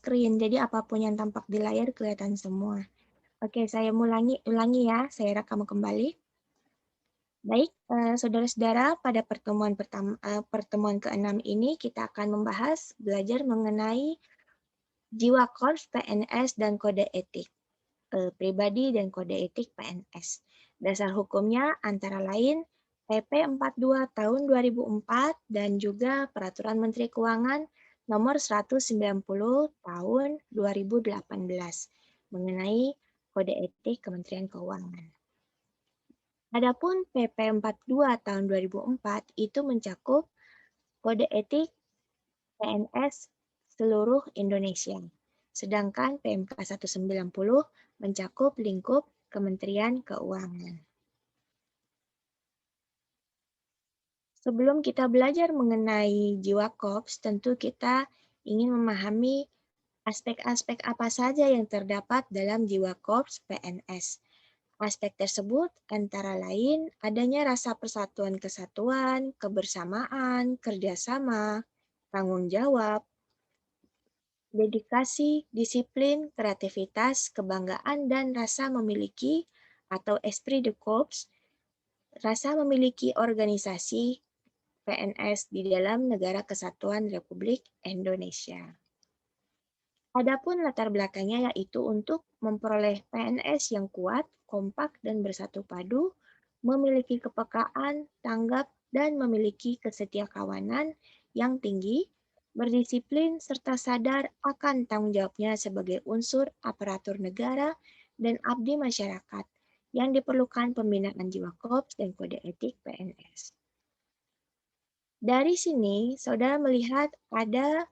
screen, jadi apapun yang tampak di layar kelihatan semua. Oke, saya ulangi ya, saya rekam kembali. Baik, saudara-saudara, pada pertemuan ke-6 ini kita akan belajar mengenai jiwa korps PNS dan kode etik pribadi dan kode etik PNS. Dasar hukumnya antara lain PP 42 tahun 2004 dan juga Peraturan Menteri Keuangan nomor 190 tahun 2018 mengenai kode etik Kementerian Keuangan. Adapun PP 42 tahun 2004 itu mencakup kode etik PNS seluruh Indonesia. Sedangkan PMK 190 mencakup lingkup Kementerian Keuangan. Sebelum kita belajar mengenai jiwa korps, tentu kita ingin memahami aspek-aspek apa saja yang terdapat dalam jiwa korps PNS. Aspek tersebut antara lain adanya rasa persatuan kesatuan, kebersamaan, kerjasama, tanggung jawab, dedikasi, disiplin, kreativitas, kebanggaan, dan rasa memiliki atau esprit de corps, rasa memiliki organisasi PNS di dalam Negara Kesatuan Republik Indonesia. Adapun latar belakangnya yaitu untuk memperoleh PNS yang kuat, kompak, dan bersatu padu, memiliki kepekaan, tanggap, dan memiliki kesetiakawanan yang tinggi, berdisiplin, serta sadar akan tanggung jawabnya sebagai unsur aparatur negara dan abdi masyarakat yang diperlukan pembinaan jiwa korps dan kode etik PNS. Dari sini, saudara melihat ada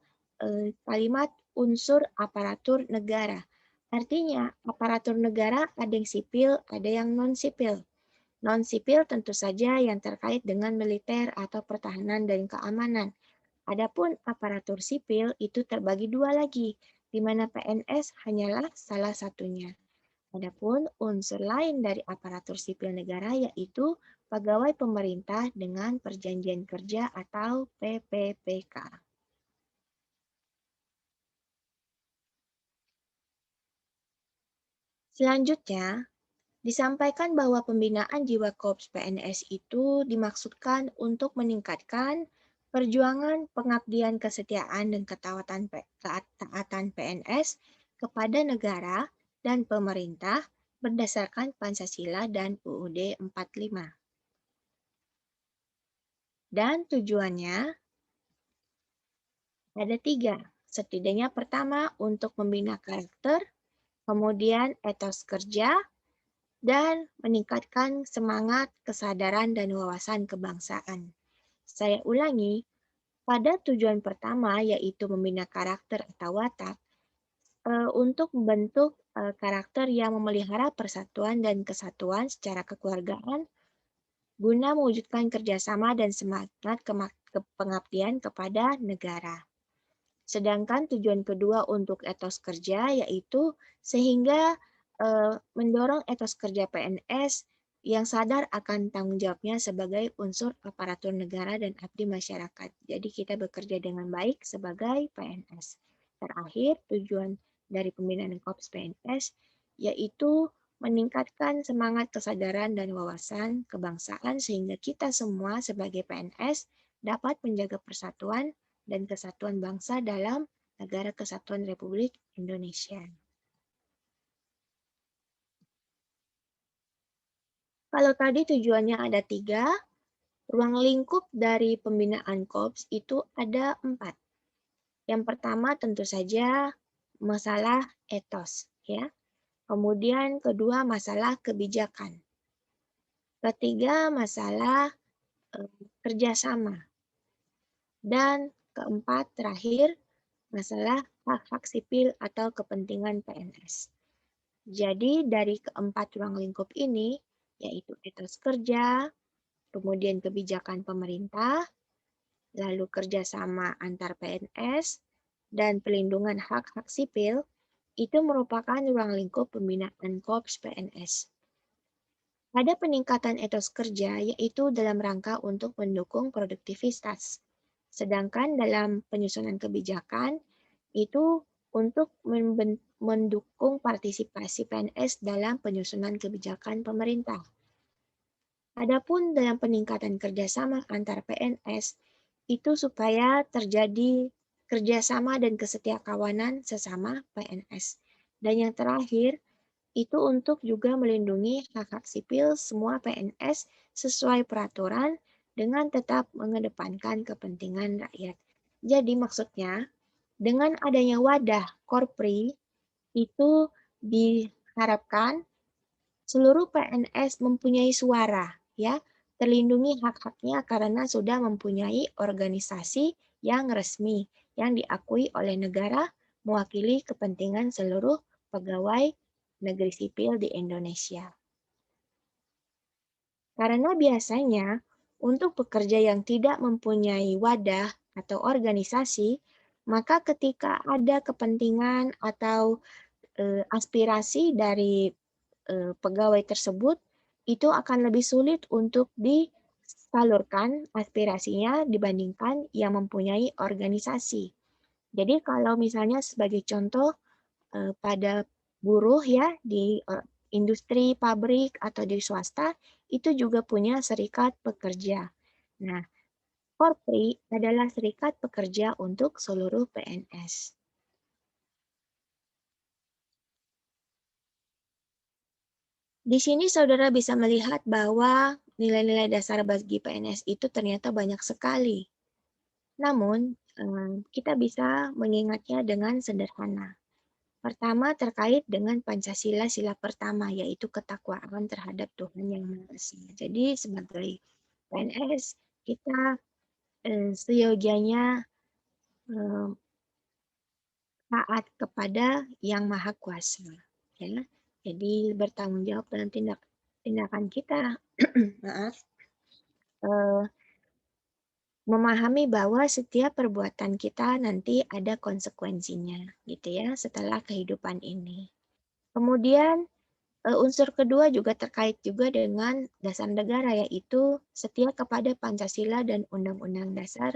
kalimat unsur aparatur negara. Artinya, aparatur negara ada yang sipil, ada yang non-sipil. Non-sipil tentu saja yang terkait dengan militer atau pertahanan dan keamanan. Adapun aparatur sipil itu terbagi dua lagi, di mana PNS hanyalah salah satunya. Adapun unsur lain dari aparatur sipil negara yaitu pegawai pemerintah dengan perjanjian kerja atau PPPK. Selanjutnya, disampaikan bahwa pembinaan jiwa korps PNS itu dimaksudkan untuk meningkatkan perjuangan pengabdian kesetiaan dan ketaatan PNS kepada negara dan pemerintah berdasarkan Pancasila dan UUD 45. Dan tujuannya ada 3. Setidaknya pertama untuk membina karakter, kemudian etos kerja, dan meningkatkan semangat, kesadaran, dan wawasan kebangsaan. Saya ulangi, pada tujuan pertama yaitu membina karakter atau watak, untuk membentuk karakter yang memelihara persatuan dan kesatuan secara kekeluargaan guna mewujudkan kerjasama dan semangat pengabdian kepada negara. Sedangkan tujuan kedua untuk etos kerja yaitu sehingga mendorong etos kerja PNS yang sadar akan tanggung jawabnya sebagai unsur aparatur negara dan abdi masyarakat. Jadi kita bekerja dengan baik sebagai PNS. Terakhir, tujuan dari pembinaan korps PNS yaitu meningkatkan semangat kesadaran dan wawasan kebangsaan sehingga kita semua sebagai PNS dapat menjaga persatuan dan kesatuan bangsa dalam Negara Kesatuan Republik Indonesia. Kalau tadi tujuannya ada 3, ruang lingkup dari pembinaan korps itu ada 4. Yang pertama tentu saja masalah etos, ya. Kemudian kedua masalah kebijakan. Ketiga masalah kerjasama. Dan keempat terakhir masalah hak-hak sipil atau kepentingan PNS. Jadi dari keempat ruang lingkup ini, yaitu etos kerja, kemudian kebijakan pemerintah, lalu kerjasama antar PNS, dan pelindungan hak-hak sipil, itu merupakan ruang lingkup pembinaan korps PNS. Ada peningkatan etos kerja, yaitu dalam rangka untuk mendukung produktivitas. Sedangkan dalam penyusunan kebijakan, itu untuk mendukung partisipasi PNS dalam penyusunan kebijakan pemerintah. Adapun dalam peningkatan kerjasama antar PNS, itu supaya terjadi kerjasama dan kesetiakawanan sesama PNS. Dan yang terakhir, itu untuk juga melindungi hak-hak sipil semua PNS sesuai peraturan dengan tetap mengedepankan kepentingan rakyat. Jadi maksudnya, dengan adanya wadah Korpri, itu diharapkan seluruh PNS mempunyai suara, ya, terlindungi hak-haknya karena sudah mempunyai organisasi yang resmi, yang diakui oleh negara mewakili kepentingan seluruh pegawai negeri sipil di Indonesia. Karena biasanya untuk pekerja yang tidak mempunyai wadah atau organisasi, maka ketika ada kepentingan atau aspirasi dari pegawai tersebut, itu akan lebih sulit untuk disalurkan aspirasinya dibandingkan yang mempunyai organisasi. Jadi kalau misalnya sebagai contoh pada buruh ya di industri, pabrik, atau di swasta, itu juga punya serikat pekerja. Nah, Korpri adalah serikat pekerja untuk seluruh PNS. Di sini saudara bisa melihat bahwa nilai-nilai dasar bagi PNS itu ternyata banyak sekali. Namun, kita bisa mengingatnya dengan sederhana. Pertama terkait dengan Pancasila sila pertama, yaitu ketakwaan terhadap Tuhan Yang Maha Esa. Jadi sebagai PNS, kita seyogianya taat kepada Yang Maha Kuasa. Ya. Jadi bertanggung jawab dalam tindakan kita. Maaf. Memahami bahwa setiap perbuatan kita nanti ada konsekuensinya, gitu ya, setelah kehidupan ini. Kemudian unsur kedua juga terkait juga dengan dasar negara, yaitu setia kepada Pancasila dan Undang-Undang Dasar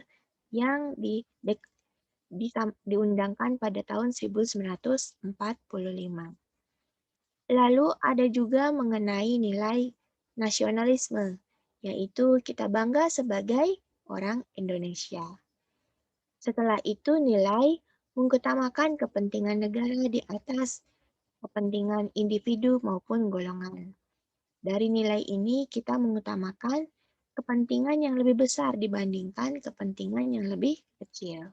yang diundangkan pada tahun 1945. Lalu ada juga mengenai nilai nasionalisme, yaitu kita bangga sebagai orang Indonesia. Setelah itu nilai mengutamakan kepentingan negara di atas kepentingan individu maupun golongan. Dari nilai ini kita mengutamakan kepentingan yang lebih besar dibandingkan kepentingan yang lebih kecil.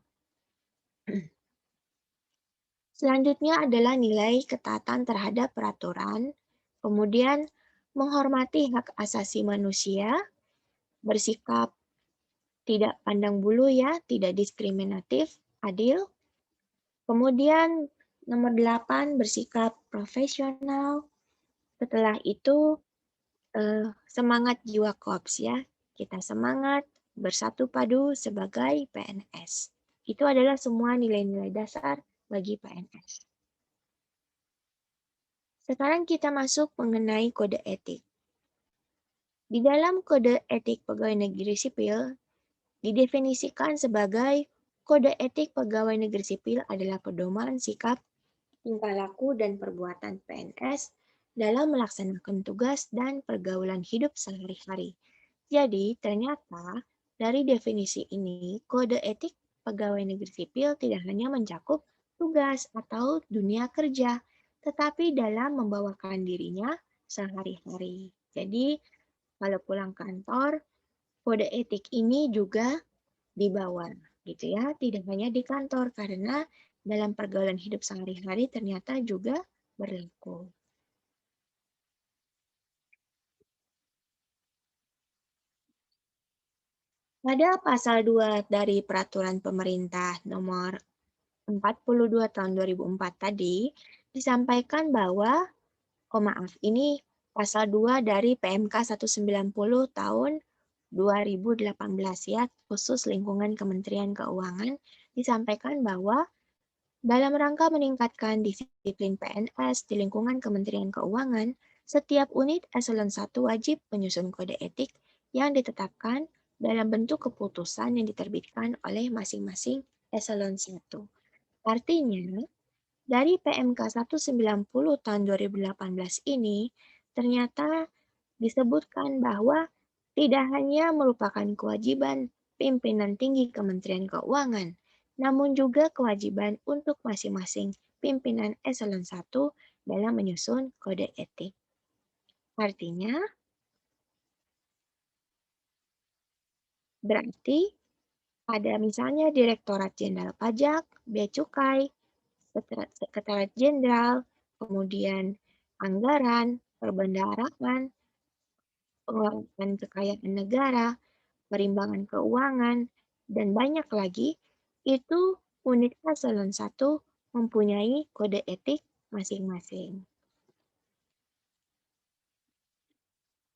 Selanjutnya adalah nilai ketaatan terhadap peraturan, kemudian menghormati hak asasi manusia, bersikap tidak pandang bulu ya, tidak diskriminatif, adil. Kemudian nomor 8 bersikap profesional. Setelah itu semangat jiwa korps ya. Kita semangat bersatu padu sebagai PNS. Itu adalah semua nilai-nilai dasar bagi PNS. Sekarang kita masuk mengenai kode etik. Di dalam kode etik pegawai negeri sipil didefinisikan sebagai kode etik pegawai negeri sipil adalah pedoman sikap, tingkah laku, dan perbuatan PNS dalam melaksanakan tugas dan pergaulan hidup sehari-hari. Jadi, ternyata dari definisi ini, kode etik pegawai negeri sipil tidak hanya mencakup tugas atau dunia kerja, tetapi dalam membawakan dirinya sehari-hari. Jadi, kalau pulang kantor, kode etik ini juga dibawa, gitu ya. Tidak hanya di kantor, karena dalam pergaulan hidup sehari-hari ternyata juga berlaku. Pada pasal 2 dari Peraturan Pemerintah Nomor 42 tahun 2004 tadi, disampaikan bahwa, maaf, ini pasal 2 dari PMK 190 tahun 2018 ya, khusus lingkungan Kementerian Keuangan, disampaikan bahwa dalam rangka meningkatkan disiplin PNS di lingkungan Kementerian Keuangan, setiap unit eselon 1 wajib menyusun kode etik yang ditetapkan dalam bentuk keputusan yang diterbitkan oleh masing-masing eselon 1. Artinya, Dari PMK 190 tahun 2018 ini, ternyata disebutkan bahwa tidak hanya merupakan kewajiban pimpinan tinggi Kementerian Keuangan, namun juga kewajiban untuk masing-masing pimpinan eselon 1 dalam menyusun kode etik. Artinya, berarti ada misalnya Direktorat Jenderal Pajak, Bea Cukai, Sekretariat Jenderal, kemudian anggaran, perbendaharaan, pengelolaan kekayaan negara, perimbangan keuangan, dan banyak lagi, itu unit eselon 1 mempunyai kode etik masing-masing.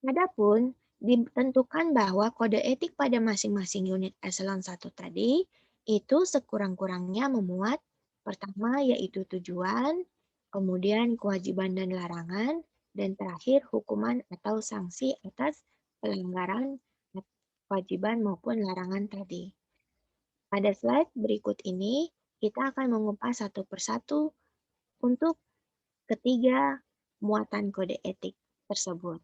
Adapun ditentukan bahwa kode etik pada masing-masing unit eselon 1 tadi itu sekurang-kurangnya memuat pertama yaitu tujuan, kemudian kewajiban dan larangan, dan terakhir hukuman atau sanksi atas pelanggaran kewajiban maupun larangan tadi. Pada slide berikut ini, kita akan mengupas satu persatu untuk ketiga muatan kode etik tersebut.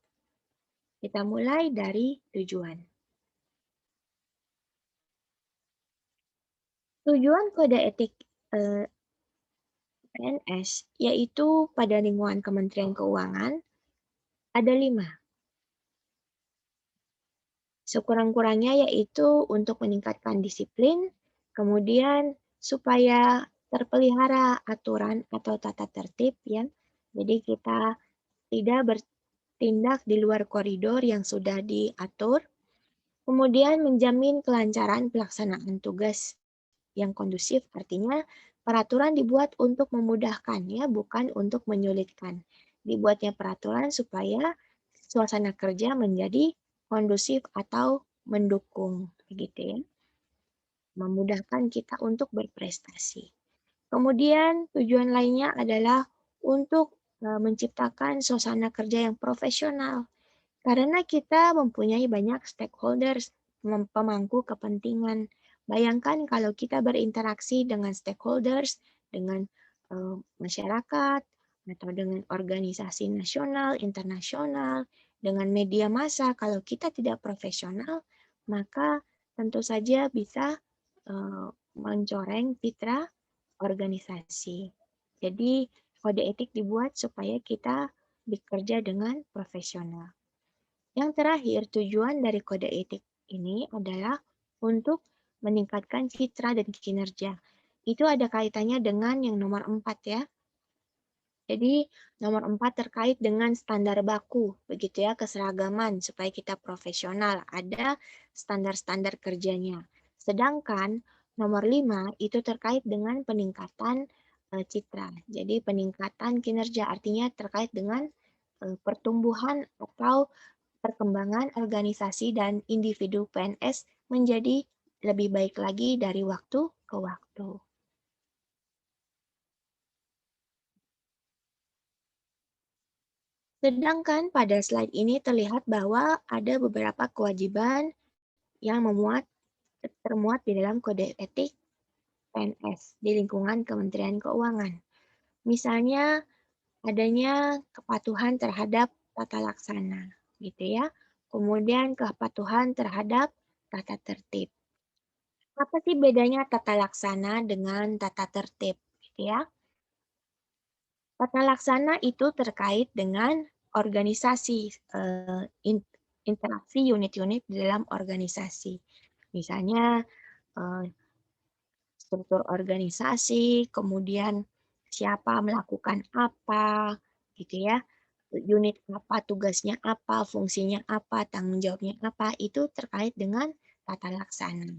Kita mulai dari tujuan. Tujuan kode etik PNS yaitu pada lingkungan Kementerian Keuangan ada 5. Sekurang-kurangnya yaitu untuk meningkatkan disiplin, kemudian supaya terpelihara aturan atau tata tertib ya. Jadi kita tidak bertindak di luar koridor yang sudah diatur, kemudian menjamin kelancaran pelaksanaan tugas yang kondusif, artinya peraturan dibuat untuk memudahkan ya, bukan untuk menyulitkan. Dibuatnya peraturan supaya suasana kerja menjadi kondusif atau mendukung, begitu ya, memudahkan kita untuk berprestasi. Kemudian tujuan lainnya adalah untuk menciptakan suasana kerja yang profesional. Karena kita mempunyai banyak stakeholders, pemangku kepentingan. Bayangkan kalau kita berinteraksi dengan stakeholders, dengan masyarakat, atau dengan organisasi nasional, internasional, dengan media massa, kalau kita tidak profesional, maka tentu saja bisa mencoreng citra organisasi. Jadi, kode etik dibuat supaya kita bekerja dengan profesional. Yang terakhir, tujuan dari kode etik ini adalah untuk meningkatkan citra dan kinerja. Itu ada kaitannya dengan yang nomor 4 ya. Jadi nomor 4 terkait dengan standar baku, begitu ya, keseragaman supaya kita profesional, ada standar-standar kerjanya. Sedangkan nomor 5 itu terkait dengan peningkatan citra. Jadi peningkatan kinerja artinya terkait dengan pertumbuhan atau perkembangan organisasi dan individu PNS menjadi lebih baik lagi dari waktu ke waktu. Sedangkan pada slide ini terlihat bahwa ada beberapa kewajiban yang termuat di dalam kode etik PNS di lingkungan Kementerian Keuangan. Misalnya adanya kepatuhan terhadap tata laksana, gitu ya. Kemudian kepatuhan terhadap tata tertib. Apa sih bedanya tata laksana dengan tata tertib, gitu ya? Tata laksana itu terkait dengan organisasi, interaksi unit-unit di dalam organisasi. Misalnya struktur organisasi, kemudian siapa melakukan apa, gitu ya. Unit apa, tugasnya apa, fungsinya apa, tanggung jawabnya apa, itu terkait dengan tata laksana.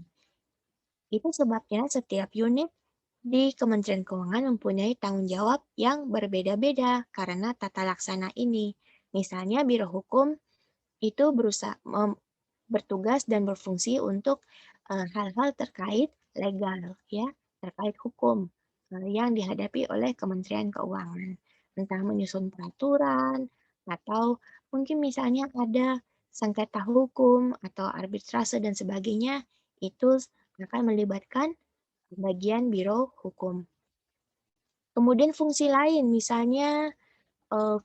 Itu sebabnya setiap unit di Kementerian Keuangan mempunyai tanggung jawab yang berbeda-beda karena tata laksana ini. Misalnya Biro Hukum itu berusaha bertugas dan berfungsi untuk hal-hal terkait legal ya, terkait hukum yang dihadapi oleh Kementerian Keuangan. Entah menyusun peraturan atau mungkin misalnya ada sengketa hukum atau arbitrase dan sebagainya, itu akan melibatkan bagian Biro Hukum. Kemudian fungsi lain misalnya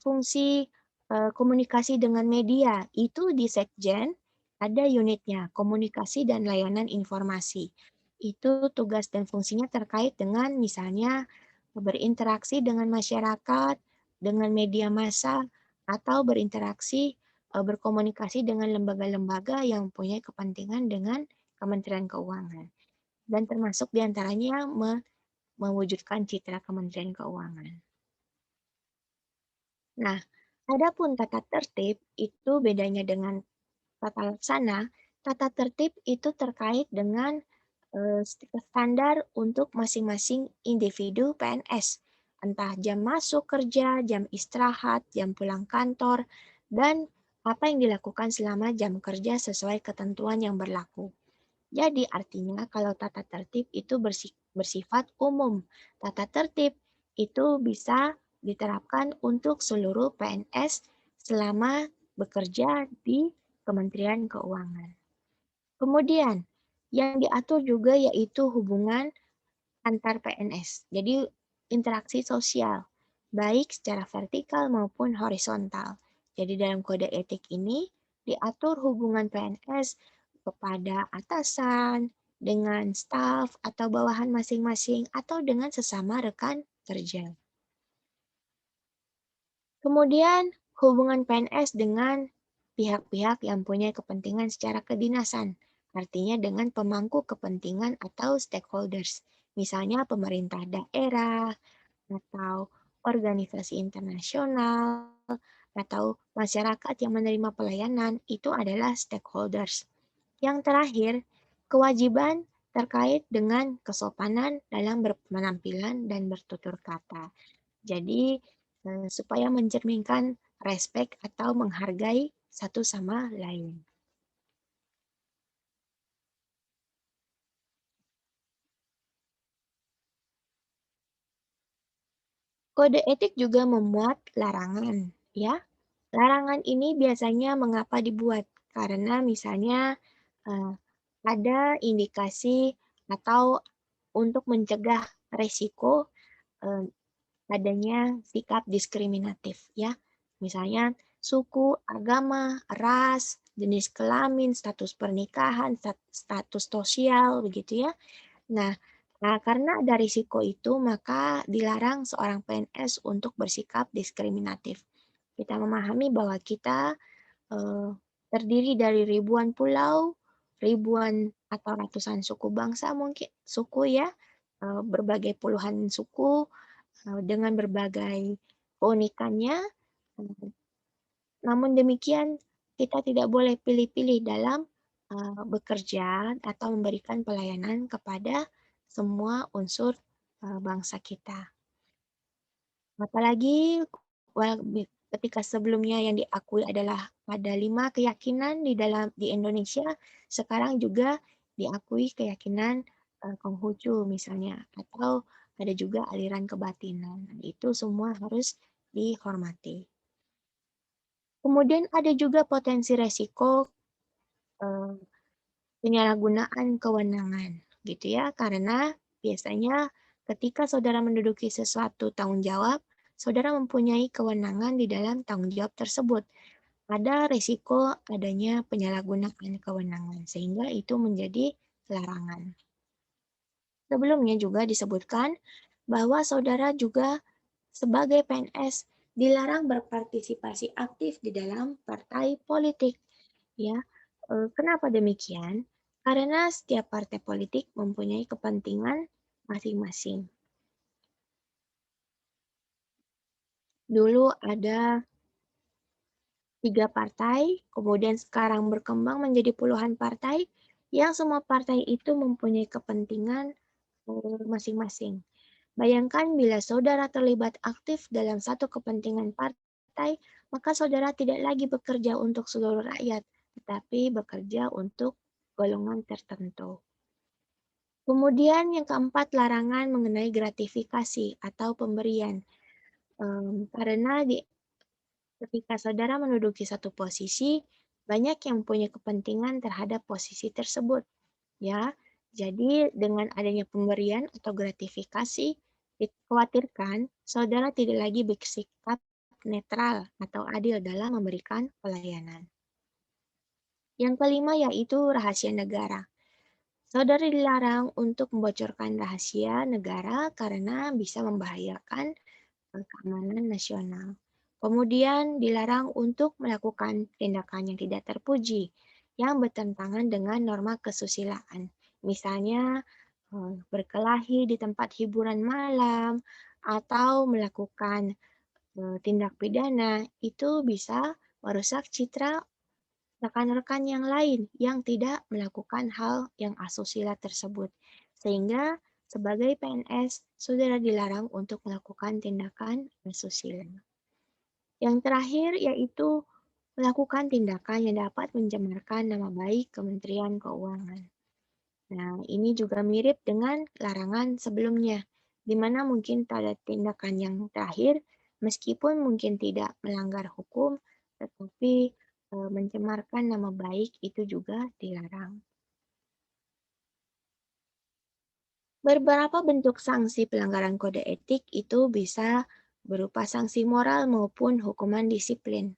fungsi, komunikasi dengan media, itu di Sekjen ada unitnya, komunikasi dan layanan informasi. Itu tugas dan fungsinya terkait dengan misalnya berinteraksi dengan masyarakat, dengan media massa, atau berinteraksi, berkomunikasi dengan lembaga-lembaga yang mempunyai kepentingan dengan Kementerian Keuangan. Dan termasuk di antaranya mewujudkan citra Kementerian Keuangan. Nah, adapun tata tertib itu bedanya dengan tata laksana. Tata tertib itu terkait dengan standar untuk masing-masing individu PNS. Entah jam masuk kerja, jam istirahat, jam pulang kantor, dan apa yang dilakukan selama jam kerja sesuai ketentuan yang berlaku. Jadi artinya kalau tata tertib itu bersifat umum. Tata tertib itu bisa diterapkan untuk seluruh PNS selama bekerja di Kementerian Keuangan. Kemudian yang diatur juga yaitu hubungan antar PNS. Jadi interaksi sosial, baik secara vertikal maupun horizontal. Jadi dalam kode etik ini diatur hubungan PNS kepada atasan, dengan staf atau bawahan masing-masing, atau dengan sesama rekan kerja. Kemudian hubungan PNS dengan pihak-pihak yang punya kepentingan secara kedinasan, artinya dengan pemangku kepentingan atau stakeholders, misalnya pemerintah daerah, atau organisasi internasional, atau masyarakat yang menerima pelayanan, itu adalah stakeholders. Yang terakhir, kewajiban terkait dengan kesopanan dalam berpenampilan dan bertutur kata. Jadi, supaya mencerminkan respek atau menghargai satu sama lain. Kode etik juga memuat larangan, ya. Larangan ini biasanya mengapa dibuat? Karena misalnya eh, ada indikasi atau untuk mencegah resiko eh, adanya sikap diskriminatif, ya. Misalnya suku, agama, ras, jenis kelamin, status pernikahan, status sosial, begitu ya. Nah, karena ada risiko itu, maka dilarang seorang PNS untuk bersikap diskriminatif. Kita memahami bahwa kita eh, terdiri dari ribuan pulau, ribuan atau ratusan suku bangsa mungkin, suku ya, berbagai puluhan suku dengan berbagai keunikannya. Namun demikian, kita tidak boleh pilih-pilih dalam bekerja atau memberikan pelayanan kepada semua unsur bangsa kita. Apalagi ketika sebelumnya yang diakui adalah ada 5 keyakinan di Indonesia, sekarang juga diakui keyakinan Konghucu misalnya, atau ada juga aliran kebatinan. Itu semua harus dihormati. Kemudian ada juga potensi resiko eh, penyalahgunaan kewenangan, gitu ya, karena biasanya ketika saudara menduduki sesuatu tanggung jawab, saudara mempunyai kewenangan di dalam tanggung jawab tersebut. Ada risiko adanya penyalahgunaan kewenangan, sehingga itu menjadi larangan. Sebelumnya juga disebutkan bahwa saudara juga sebagai PNS dilarang berpartisipasi aktif di dalam partai politik. Ya, kenapa demikian? Karena setiap partai politik mempunyai kepentingan masing-masing. Dulu ada 3 partai, kemudian sekarang berkembang menjadi puluhan partai, yang semua partai itu mempunyai kepentingan masing-masing. Bayangkan bila saudara terlibat aktif dalam satu kepentingan partai, maka saudara tidak lagi bekerja untuk seluruh rakyat, tetapi bekerja untuk golongan tertentu. Kemudian yang keempat, larangan mengenai gratifikasi atau pemberian. Karena ketika saudara menduduki satu posisi, banyak yang punya kepentingan terhadap posisi tersebut. Ya, jadi dengan adanya pemberian atau gratifikasi, Dikhawatirkan, saudara tidak lagi bersikap netral atau adil dalam memberikan pelayanan. Yang kelima yaitu rahasia negara. Saudara dilarang untuk membocorkan rahasia negara karena bisa membahayakan keamanan nasional. Kemudian dilarang untuk melakukan tindakan yang tidak terpuji yang bertentangan dengan norma kesusilaan. Misalnya berkelahi di tempat hiburan malam atau melakukan tindak pidana itu bisa merusak citra rekan-rekan yang lain yang tidak melakukan hal yang asusila tersebut. Sehingga sebagai PNS, saudara dilarang untuk melakukan tindakan asusila. Yang terakhir yaitu melakukan tindakan yang dapat mencemarkan nama baik Kementerian Keuangan. Nah, ini juga mirip dengan larangan sebelumnya, di mana mungkin pada tindakan yang terakhir, meskipun mungkin tidak melanggar hukum, tetapi mencemarkan nama baik itu juga dilarang. Beberapa bentuk sanksi pelanggaran kode etik itu bisa berupa sanksi moral maupun hukuman disiplin.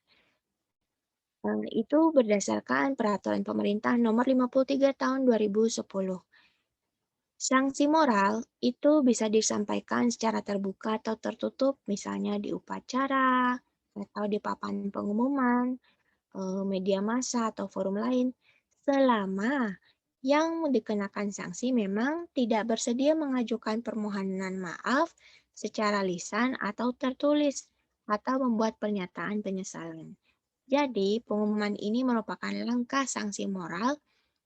Itu berdasarkan peraturan pemerintah nomor 53 tahun 2010. Sanksi moral itu bisa disampaikan secara terbuka atau tertutup, misalnya di upacara atau di papan pengumuman, media massa atau forum lain, selama yang dikenakan sanksi memang tidak bersedia mengajukan permohonan maaf secara lisan atau tertulis atau membuat pernyataan penyesalan. Jadi, pengumuman ini merupakan langkah sanksi moral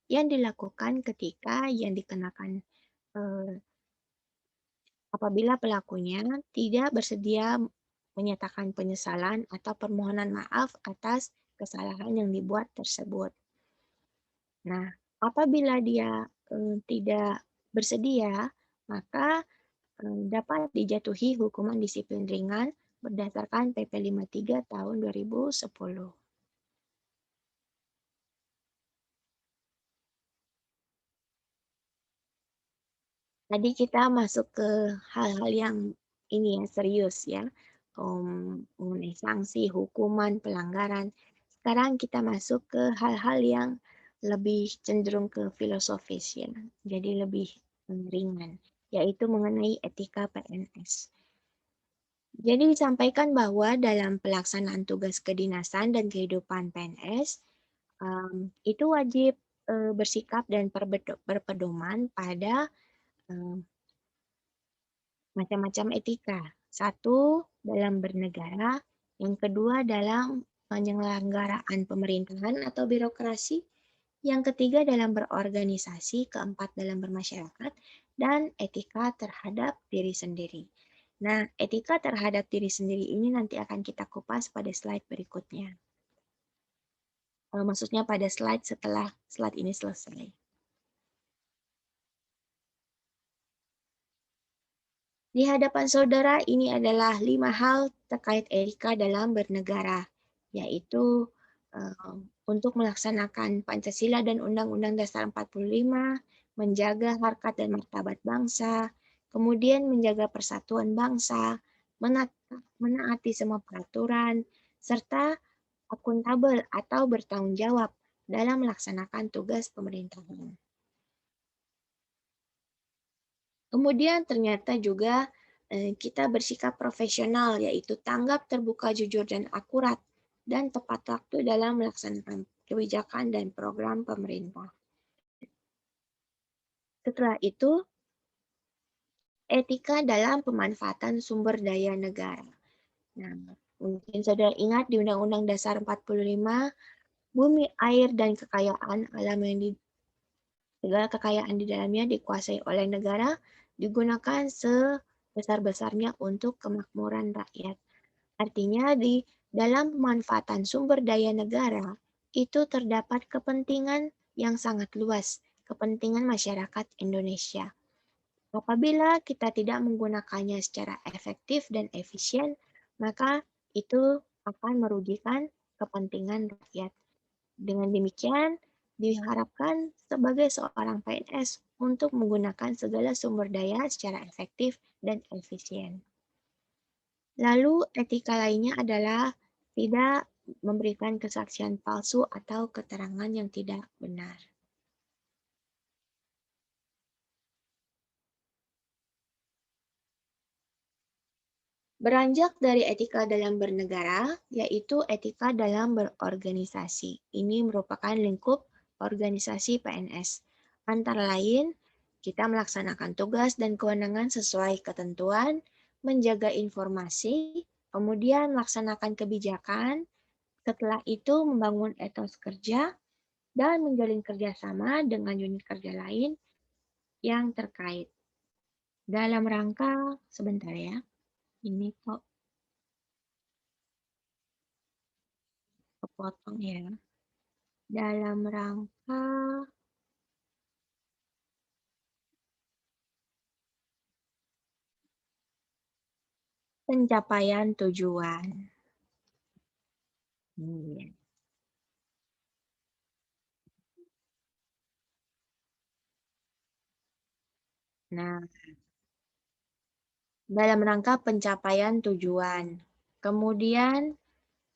yang dilakukan ketika yang dikenakan eh, apabila pelakunya tidak bersedia menyatakan penyesalan atau permohonan maaf atas kesalahan yang dibuat tersebut. Nah, apabila dia tidak bersedia, maka dapat dijatuhi hukuman disiplin ringan berdasarkan PP 53 tahun 2010. Tadi kita masuk ke hal-hal yang ini ya serius ya, mengenai sanksi, hukuman, pelanggaran. Sekarang kita masuk ke hal-hal yang lebih cenderung ke filosofis ya, jadi lebih ringan, yaitu mengenai etika PNS. Jadi disampaikan bahwa dalam pelaksanaan tugas kedinasan dan kehidupan PNS, itu wajib bersikap dan berpedoman pada macam-macam etika. Satu, dalam bernegara. Yang kedua, dalam penyelenggaraan pemerintahan atau birokrasi. Yang ketiga, dalam berorganisasi. Keempat, dalam bermasyarakat. Dan etika terhadap diri sendiri. Nah, etika terhadap diri sendiri ini nanti akan kita kupas pada slide berikutnya. Maksudnya pada slide setelah slide ini selesai. Di hadapan saudara, ini adalah 5 hal terkait etika dalam bernegara, yaitu untuk melaksanakan Pancasila dan Undang-Undang Dasar 45, menjaga harkat dan martabat bangsa, kemudian menjaga persatuan bangsa, menaati semua peraturan, serta akuntabel atau bertanggung jawab dalam melaksanakan tugas pemerintahan. Kemudian ternyata juga kita bersikap profesional, yaitu tanggap, terbuka, jujur, dan akurat, dan tepat waktu dalam melaksanakan kebijakan dan program pemerintah. Setelah itu, etika dalam pemanfaatan sumber daya negara. Nah, mungkin saudara ingat di Undang-Undang Dasar 45, bumi, air, dan kekayaan alam yang segala kekayaan di dalamnya dikuasai oleh negara, digunakan sebesar-besarnya untuk kemakmuran rakyat. Artinya di dalam pemanfaatan sumber daya negara itu terdapat kepentingan yang sangat luas, kepentingan masyarakat Indonesia. Apabila kita tidak menggunakannya secara efektif dan efisien, maka itu akan merugikan kepentingan rakyat. Dengan demikian, diharapkan sebagai seorang PNS untuk menggunakan segala sumber daya secara efektif dan efisien. Lalu etika lainnya adalah tidak memberikan kesaksian palsu atau keterangan yang tidak benar. Beranjak dari etika dalam bernegara, yaitu etika dalam berorganisasi. Ini merupakan lingkup organisasi PNS. Antara lain, kita melaksanakan tugas dan kewenangan sesuai ketentuan, menjaga informasi, kemudian melaksanakan kebijakan, setelah itu membangun etos kerja, dan menjalin kerjasama dengan unit kerja lain yang terkait. Dalam rangka, sebentar ya, ini kok kepotong ya. Dalam rangka pencapaian tujuan. Iya. Nah, dalam rangka pencapaian tujuan. Kemudian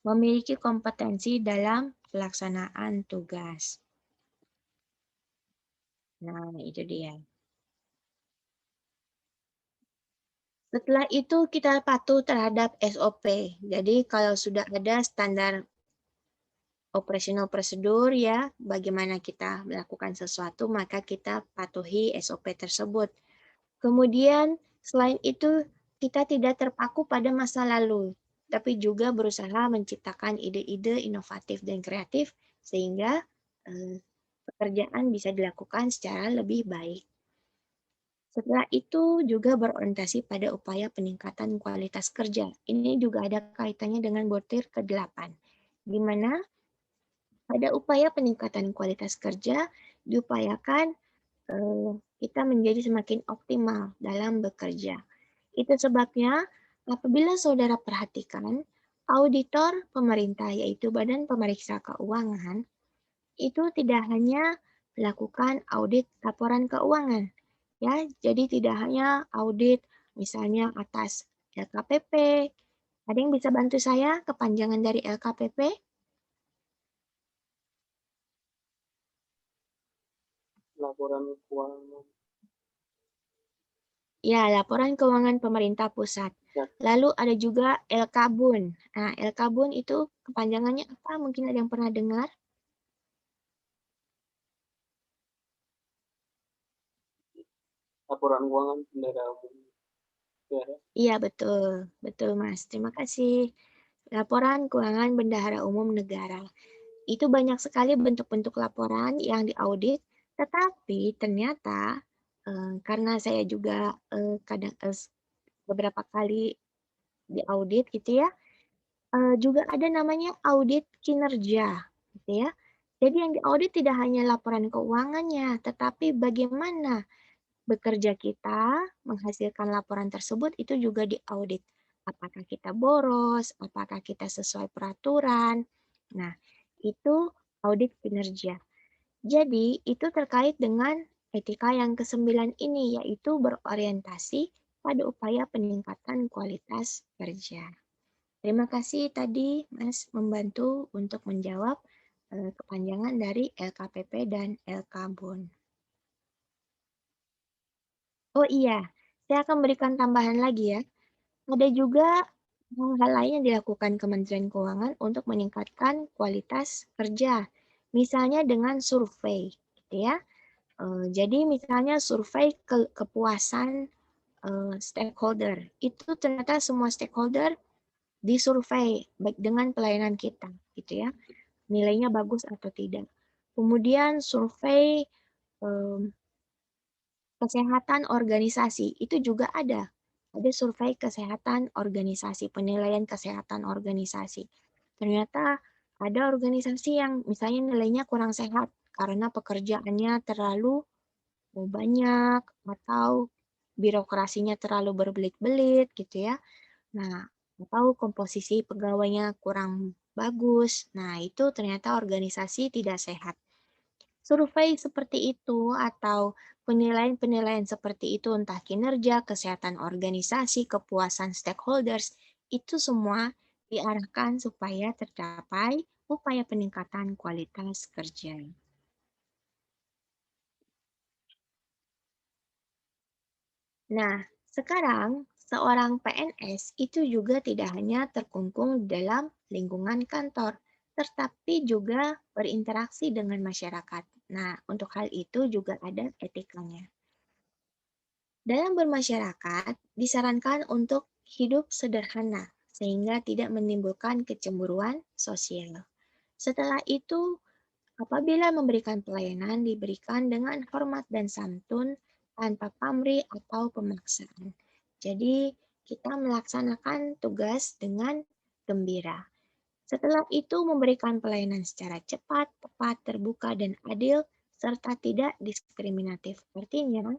memiliki kompetensi dalam pelaksanaan tugas. Nah, itu dia. Setelah itu kita patuh terhadap SOP. Jadi kalau sudah ada standar operational prosedur ya, bagaimana kita melakukan sesuatu, maka kita patuhi SOP tersebut. Kemudian selain itu kita tidak terpaku pada masa lalu, tapi juga berusaha menciptakan ide-ide inovatif dan kreatif sehingga pekerjaan bisa dilakukan secara lebih baik. Setelah itu juga berorientasi pada upaya peningkatan kualitas kerja. Ini juga ada kaitannya dengan butir ke-8, di mana pada upaya peningkatan kualitas kerja diupayakan kita menjadi semakin optimal dalam bekerja. Itu sebabnya apabila saudara perhatikan, auditor pemerintah yaitu Badan Pemeriksa Keuangan itu tidak hanya melakukan audit laporan keuangan, ya. Jadi tidak hanya audit misalnya atas LKPP. Ada yang bisa bantu saya kepanjangan dari LKPP? Laporan keuangan. Ya, laporan keuangan pemerintah pusat. Ya. Lalu ada juga LKBUN. Nah, LKBUN itu kepanjangannya apa? Mungkin ada yang pernah dengar? Laporan keuangan bendahara umum negara. Iya, betul. Betul, Mas. Terima kasih. Laporan keuangan bendahara umum negara. Itu banyak sekali bentuk-bentuk laporan yang diaudit, tetapi ternyata karena saya juga kadang beberapa kali diaudit gitu ya, juga ada namanya audit kinerja, gitu ya. Jadi yang diaudit tidak hanya laporan keuangannya, tetapi bagaimana bekerja kita menghasilkan laporan tersebut itu juga diaudit. Apakah kita boros, apakah kita sesuai peraturan. Nah, itu audit kinerja. Jadi, itu terkait dengan etika yang ke-9 ini, yaitu berorientasi pada upaya peningkatan kualitas kerja. Terima kasih tadi Mas membantu untuk menjawab kepanjangan dari LKPP dan LKBUN. Oh iya, saya akan berikan tambahan lagi ya. Ada juga hal lain yang dilakukan Kementerian Keuangan untuk meningkatkan kualitas kerja. Misalnya dengan survei, gitu ya. Jadi misalnya survei kepuasan stakeholder. Itu ternyata semua stakeholder disurvei baik dengan pelayanan kita, gitu ya. Nilainya bagus atau tidak. Kemudian survei kesehatan organisasi itu juga ada. Ada survei kesehatan organisasi, penilaian kesehatan organisasi. Ternyata ada organisasi yang misalnya nilainya kurang sehat karena pekerjaannya terlalu banyak atau birokrasinya terlalu berbelit-belit gitu ya. Nah, atau komposisi pegawainya kurang bagus. Nah, itu ternyata organisasi tidak sehat. Survei seperti itu atau penilaian-penilaian seperti itu entah kinerja, kesehatan organisasi, kepuasan stakeholders, itu semua diarahkan supaya tercapai upaya peningkatan kualitas kerja. Nah, sekarang seorang PNS itu juga tidak hanya terkungkung dalam lingkungan kantor, tetapi juga berinteraksi dengan masyarakat. Nah, untuk hal itu juga ada etikanya. Dalam bermasyarakat, disarankan untuk hidup sederhana sehingga tidak menimbulkan kecemburuan sosial. Setelah itu, apabila memberikan pelayanan diberikan dengan hormat dan santun tanpa pamrih atau pemaksaan. Jadi, kita melaksanakan tugas dengan gembira. Setelah itu memberikan pelayanan secara cepat, tepat, terbuka, dan adil, serta tidak diskriminatif. Artinya,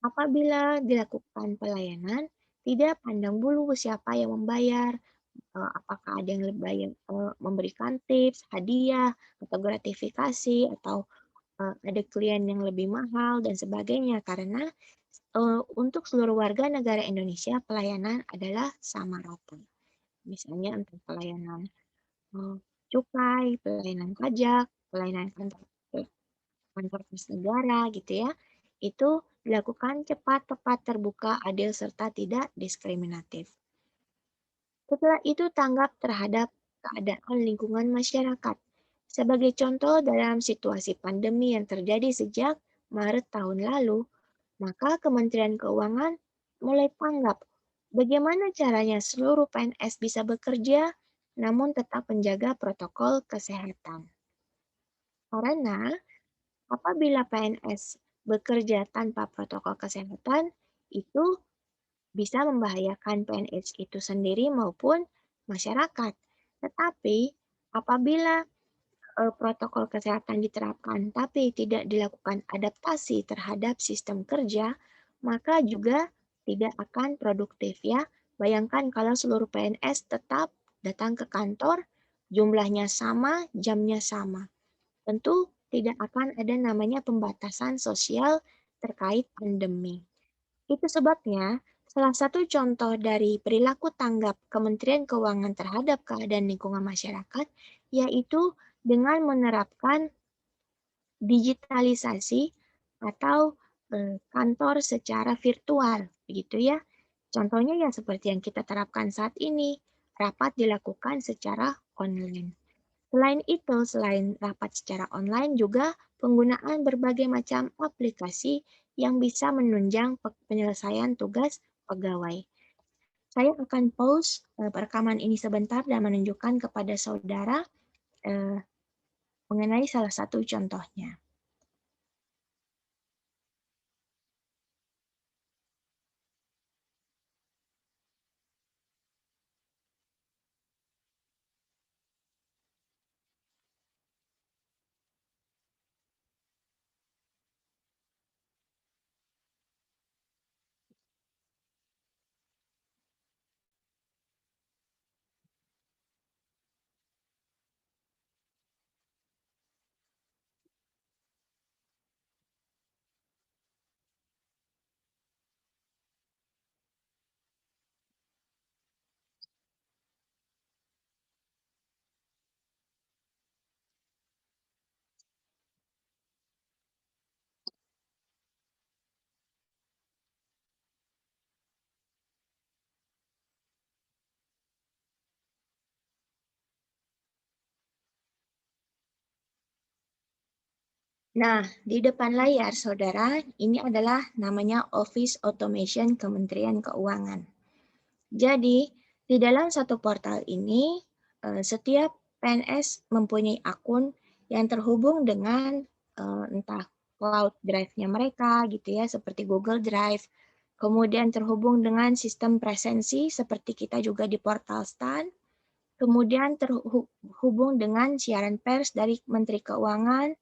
apabila dilakukan pelayanan, tidak pandang bulu siapa yang membayar, apakah ada yang lebih banyak memberikan tips, hadiah, atau gratifikasi, atau ada klien yang lebih mahal, dan sebagainya. Karena untuk seluruh warga negara Indonesia, pelayanan adalah sama rata. Misalnya untuk pelayanan cukai, pelayanan pajak, pelayanan kantor kantor pos negara gitu ya, itu dilakukan cepat, tepat, terbuka, adil, serta tidak diskriminatif. Setelah itu tanggap terhadap keadaan lingkungan masyarakat. Sebagai contoh dalam situasi pandemi yang terjadi sejak Maret tahun lalu, maka Kementerian Keuangan mulai tanggap bagaimana caranya seluruh PNS bisa bekerja namun tetap menjaga protokol kesehatan. Karena apabila PNS bekerja tanpa protokol kesehatan, itu bisa membahayakan PNS itu sendiri maupun masyarakat. Tetapi apabila protokol kesehatan diterapkan tapi tidak dilakukan adaptasi terhadap sistem kerja, maka juga tidak akan produktif ya. Bayangkan kalau seluruh PNS tetap datang ke kantor, jumlahnya sama, jamnya sama. Tentu tidak akan ada namanya pembatasan sosial terkait pandemi. Itu sebabnya salah satu contoh dari perilaku tanggap Kementerian Keuangan terhadap keadaan lingkungan masyarakat yaitu dengan menerapkan digitalisasi atau kantor secara virtual, begitu ya. Contohnya yang seperti yang kita terapkan saat ini, rapat dilakukan secara online. Selain itu, selain rapat secara online juga penggunaan berbagai macam aplikasi yang bisa menunjang penyelesaian tugas pegawai. Saya akan pause rekaman ini sebentar dan menunjukkan kepada saudara eh, mengenai salah satu contohnya. Nah, di depan layar saudara, ini adalah namanya Office Automation Kementerian Keuangan. Jadi, di dalam satu portal ini, setiap PNS mempunyai akun yang terhubung dengan entah cloud drive-nya mereka gitu ya, seperti Google Drive, kemudian terhubung dengan sistem presensi seperti kita juga di portal STAN, kemudian terhubung dengan siaran pers dari Menteri Keuangan,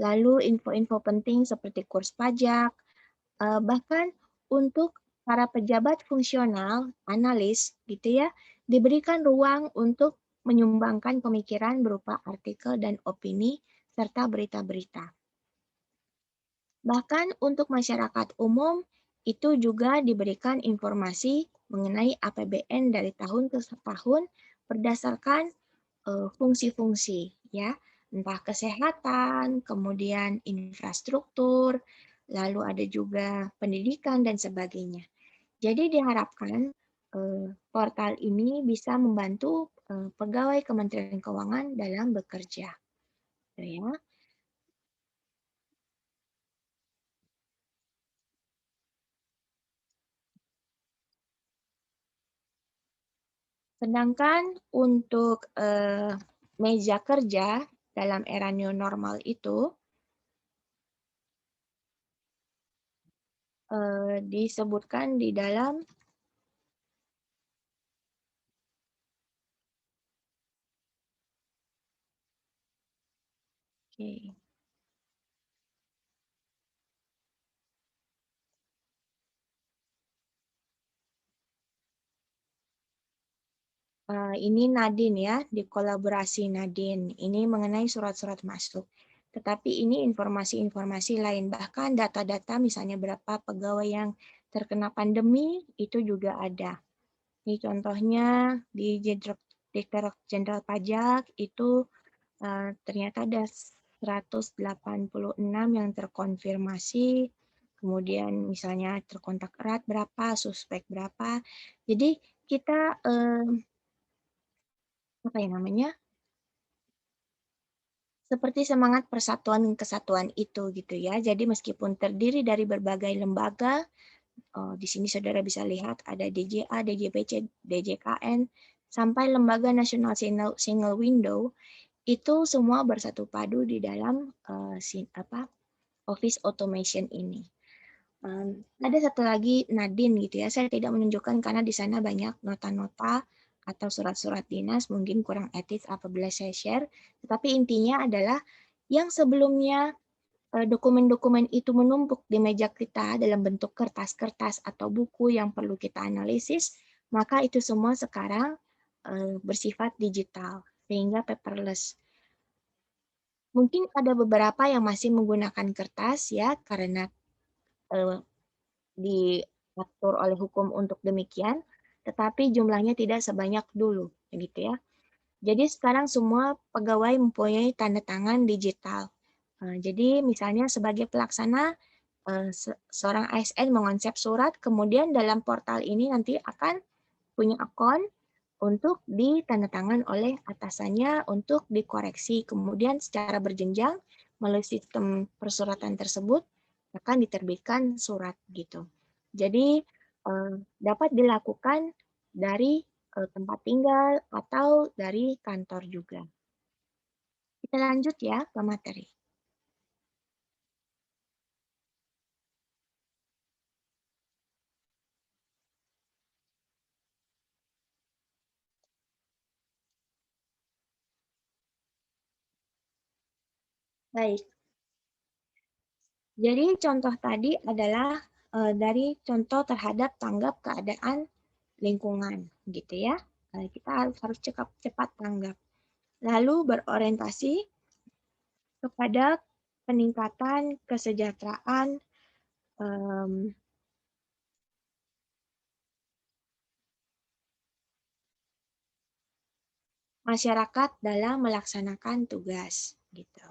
lalu info-info penting seperti kurs pajak, bahkan untuk para pejabat fungsional, analis gitu ya, diberikan ruang untuk menyumbangkan pemikiran berupa artikel dan opini serta berita-berita. Bahkan untuk masyarakat umum itu juga diberikan informasi mengenai APBN dari tahun ke tahun berdasarkan fungsi-fungsi ya, entah kesehatan, kemudian infrastruktur, lalu ada juga pendidikan dan sebagainya. Jadi diharapkan portal ini bisa membantu pegawai Kementerian Keuangan dalam bekerja, gitu ya. Sedangkan untuk meja kerja dalam era new normal itu disebutkan di dalam okay. Ini Nadine ya, di kolaborasi Nadine. Ini mengenai surat-surat masuk. Tetapi ini informasi-informasi lain, bahkan data-data misalnya berapa pegawai yang terkena pandemi, itu juga ada. Ini contohnya di Direktorat Jenderal Pajak itu ternyata ada 186 yang terkonfirmasi, kemudian misalnya terkontak erat berapa, suspek berapa. Jadi kita apa ya namanya, seperti semangat persatuan dan kesatuan itu gitu ya. Jadi meskipun terdiri dari berbagai lembaga, di sini saudara bisa lihat ada DJA, DJPC, DJKN, sampai Lembaga Nasional Single Window, itu semua bersatu padu di dalam Office Automation ini. Ada satu lagi Nadine gitu ya, saya tidak menunjukkan karena di sana banyak nota-nota atau surat-surat dinas, mungkin kurang etis apabila saya share, tetapi intinya adalah yang sebelumnya dokumen-dokumen itu menumpuk di meja kita dalam bentuk kertas-kertas atau buku yang perlu kita analisis, maka itu semua sekarang bersifat digital, sehingga paperless. Mungkin ada beberapa yang masih menggunakan kertas ya, karena diatur oleh hukum untuk demikian, tetapi jumlahnya tidak sebanyak dulu, gitu ya. Jadi sekarang semua pegawai mempunyai tanda tangan digital. Jadi misalnya sebagai pelaksana, seorang ASN mengonsep surat, kemudian dalam portal ini nanti akan punya akun untuk ditandatangan oleh atasannya untuk dikoreksi. Kemudian secara berjenjang melalui sistem persuratan tersebut akan diterbitkan surat gitu. Jadi dapat dilakukan dari tempat tinggal atau dari kantor juga. Kita lanjut ya ke materi. Baik, jadi contoh tadi adalah dari contoh terhadap tanggap keadaan lingkungan, gitu ya. Kita harus cepat tanggap. Lalu berorientasi kepada peningkatan kesejahteraan masyarakat dalam melaksanakan tugas, gitu.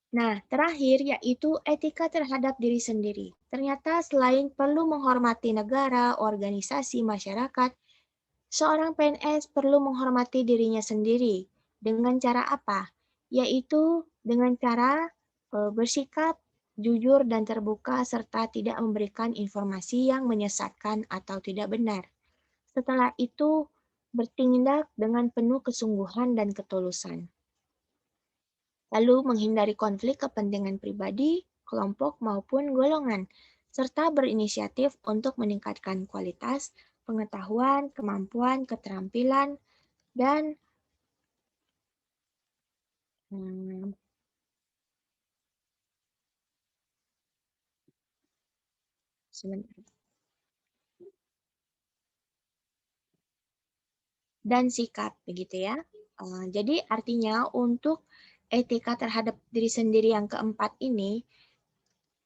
Nah, terakhir yaitu etika terhadap diri sendiri. Ternyata selain perlu menghormati negara, organisasi, masyarakat, seorang PNS perlu menghormati dirinya sendiri. Dengan cara apa? Yaitu dengan cara bersikap jujur dan terbuka serta tidak memberikan informasi yang menyesatkan atau tidak benar. Setelah itu, bertindak dengan penuh kesungguhan dan ketulusan. Lalu menghindari konflik kepentingan pribadi, kelompok maupun golongan, serta berinisiatif untuk meningkatkan kualitas pengetahuan, kemampuan, keterampilan, dan hmm, dan sikap, begitu ya. Jadi artinya untuk etika terhadap diri sendiri yang keempat ini